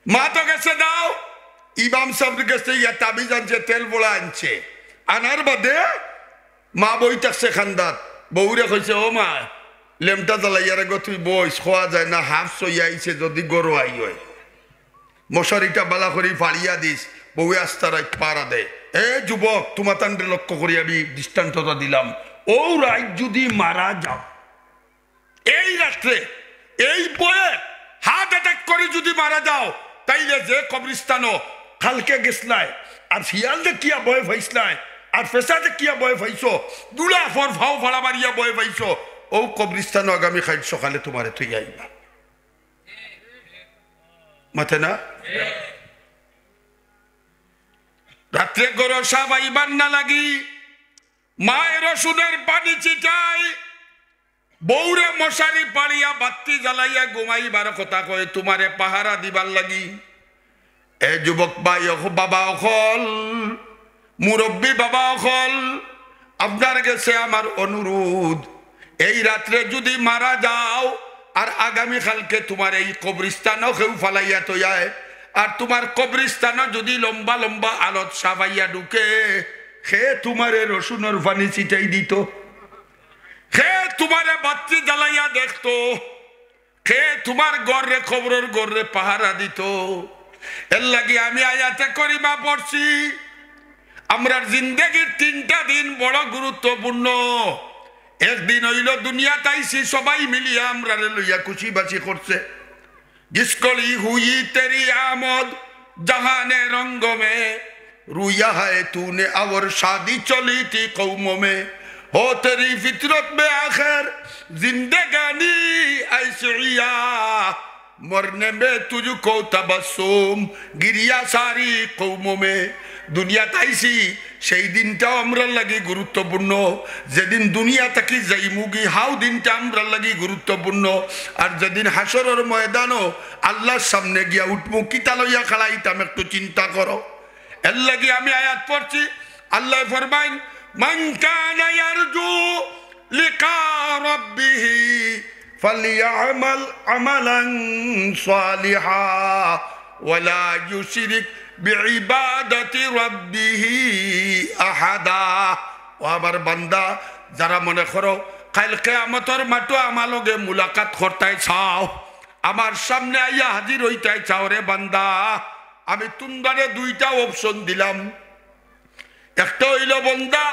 মা তো গেছে দাও, ইমাম সাহেব গেছে ইয়া তাবিজ আনছে, তেল বড়া আনছে, আনার বাদে মা বই থাকছে খান্দাত, বউরে কইছে ও মা লেমটা জ্বালাইয়ার গো তুই বইস, খোয়া যায় না, হাফ সইয়া আইছে যদি গরু আই হয়, মশারিটা বালা করি ফাড়িয়া দিস, বউয়ে আস্তারাই পাড়া দে। এ যুবক তোমার তান্ডে লক্ষ্য করি আমি দৃষ্টান্তটা দিলাম, ও রাত যদি মারা যাও এই রাত্রে এই বয়ে হার্ট অ্যাটাক করে যদি মারা যাও, তাইলে যে কবরস্থানও কালকে গেছলায় আর শিয়াল দেখিয়া বয়ে ফাইসলায় আর পেশা দেখিয়া বয়ে ফাইছো, দুলা ফর ভাও ভাড়া মারিয়া বয়ে ফাইছো, ও কবরস্থানও আগামী খাইল সকালে তোমারে তুই আইবা মাথে না। রাত্রে গরো সাপ আইবার না লাগি মায়ের রসুনের পানি চিটাই, বৌরে মশারি পাড়িয়া বাতি জ্বালাইয়া ঘুমাইবার কথা কয়ে তোমারে পাহারা দিবার লাগি। এ যুবক ভাই বাবা অকল, মুরব্বী বাবা অকল, আপনার কাছে আমার অনুরোধ, এই রাত্রে যদি মারা যাও আর আগামী কালকে তোমার এই কবরস্থানও কেউ ফালাইয়া তৈয়ায়, আর তোমার কবরস্থানও যদি লম্বা লম্বা আলত সাবাইয়া ঢুকে, সে তোমারে রসুনের পানি ছিটাই দিত, সে তোমারে বাতি জ্বালাইয়া দেখতো, সে তোমার গড়ে খবরের গড়ে পাহারা দিত। এর লাগি আমি আয়াতে করিমা পড়ছি, আমরা জিন্দেগির 3টা দিন বড় গুরুত্বপূর্ণ। একদিন হইল দুনিয়া তাইছি সবাই মিলিয়া আমরা লইয়া খুশি বাসি করছে, जिसकली हुई तेरी आमद जहाने रंग में, रुया है तूने और शादी चली थी कौमों में, हो तेरी फितरत में आखिर जिंदगानी ऐसिया, मरने में तुझको तबस्सुम गिरिया सारी कौमों में। दुनिया ताइसी সেই দিনটাও আমরা লাগি গুরুত্বপূর্ণ, যেদিন দুনিয়া থাকি যাইমুগি হাও দিনটা আমরা লাগি গুরুত্বপূর্ণ। আর যেদিন হাসরের ময়দানও আল্লাহর সামনে গিয়া উঠবো কিতা লইয়া খালাইতাম একটু চিন্তা করো। এর লাগি আমি আয়াত পড়ছি, আল্লাহ ফরমাইন মান কানা ইয়ারজু লিকা রাব্বিহি ফালইআমাল আমালান সালিহা ওয়ালা ইউশরিক বিইবাদাতি রাব্বিহি আহাদা। ও আমার বান্দা, যারা মনে করো কাল কিয়ামতের মাঠে আমার লগে মুলাকাত করতে চাও, আমার সামনে আইয়া হাজির হইতে চাও রে বান্দা, আমি তোমারে 2টা অপশন দিলাম। একটা হইল বান্দা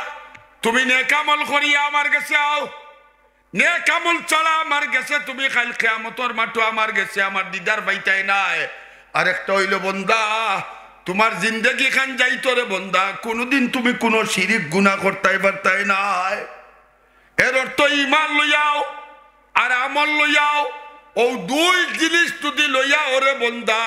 তুমি নেক আমল করিয়া আমার কাছে আও, নেক আমল ছাড়া আমার কাছে তুমি কাল কিয়ামতের মাঠে আমার কাছে আমার দিদার পাইতাই নাই। আর একটা হইল বান্দা তোমার জিন্দেগি খান যাইতো রে বন্দা, কোনদিন তুমি কোনো শিরিক গুনাহ করতে পারতাই নাই। এর অর্থ ঈমান লইয়াও আর আমল লইয়াও, ও 2 জিনিস যদি লইয়াও রে বন্দা,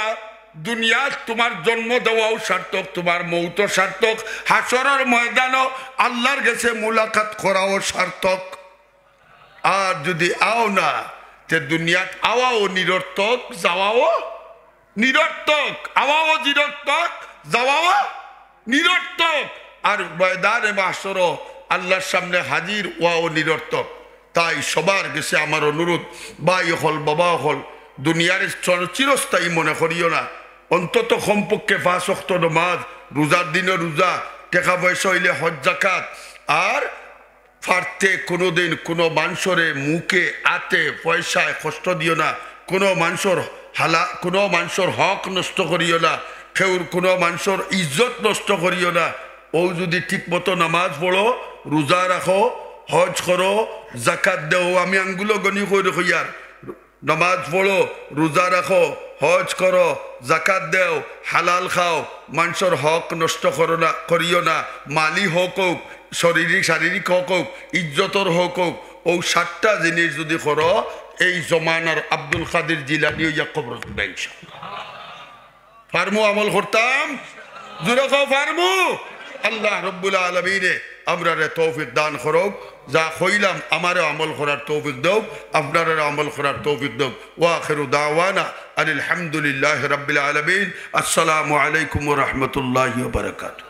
দুনিয়ার তোমার জন্ম দেওয়াও সার্থক, তোমার মৌত সার্থক, হাসরের ময়দানও আল্লাহর কাছে মুলাকাত করাও সার্থক। আর যদি আও না তে দুনিয়াত আওয়াও নিরর্থক, যাওয়াও নিরর্থক, আওয়াও নিরর্থক, যাওয়া নিরর্থক, আর ময়দানে মাহশর আল্লাহর সামনে হাজির ওয়াও নিরর্থক। তাই সবার কাছে আমার অনুরোধ, ভাই হল বাবা হল, দুনিয়ার চিরস্থায়ী মনে করিও না। অন্তত কমপক্ষে 5 ওয়াক্ত নামাজ, রোজার দিনে রোজা, টাকা পয়সা হইলে হজ যাকাত, আর ফারতে কোনোদিন কোনো মানুষরে মুখে আতে পয়সায় কষ্ট দিও না, কোনো মানুষের হক নষ্ট করিও না, কেউর কোনো মানুষের ইজ্জত নষ্ট করিও না। ও যদি ঠিক মতো নামাজ পড়ো, রোজা রাখো, হজ করো, জাকাত দেও, আমি আঙ্গুলো গনি করে হইয়ার, নামাজ পড়ো, রোজা রাখো, হজ করো, জাকাত দেও, হালাল খাও, মানুষের হক নষ্ট করিও না, মালি হোক হোক, শারীরিক হোক হোক, ইজ্জতর হোক হোক, ও 7টা জিনিস যদি করো, এই জমানার আব্দুল কাদের জিলানী হইয়া কবর ফার্মু আমল করতাম, জোরে খাও ফার্মু। আল্লাহ রব্বুল আলামিনে আমরারে তৌফিক দান করুক, যা কইলাম আমারে আমল করার তৌফিক দাও, আপনারা আমল করার তৌফিক দাও। ওয়া আখিরু দাওয়ানা আলহামদুলিল্লাহি রাব্বিল আলামিন। আসসালামু আলাইকুম ওয়া রাহমাতুল্লাহি ওয়া বারাকাতুহু।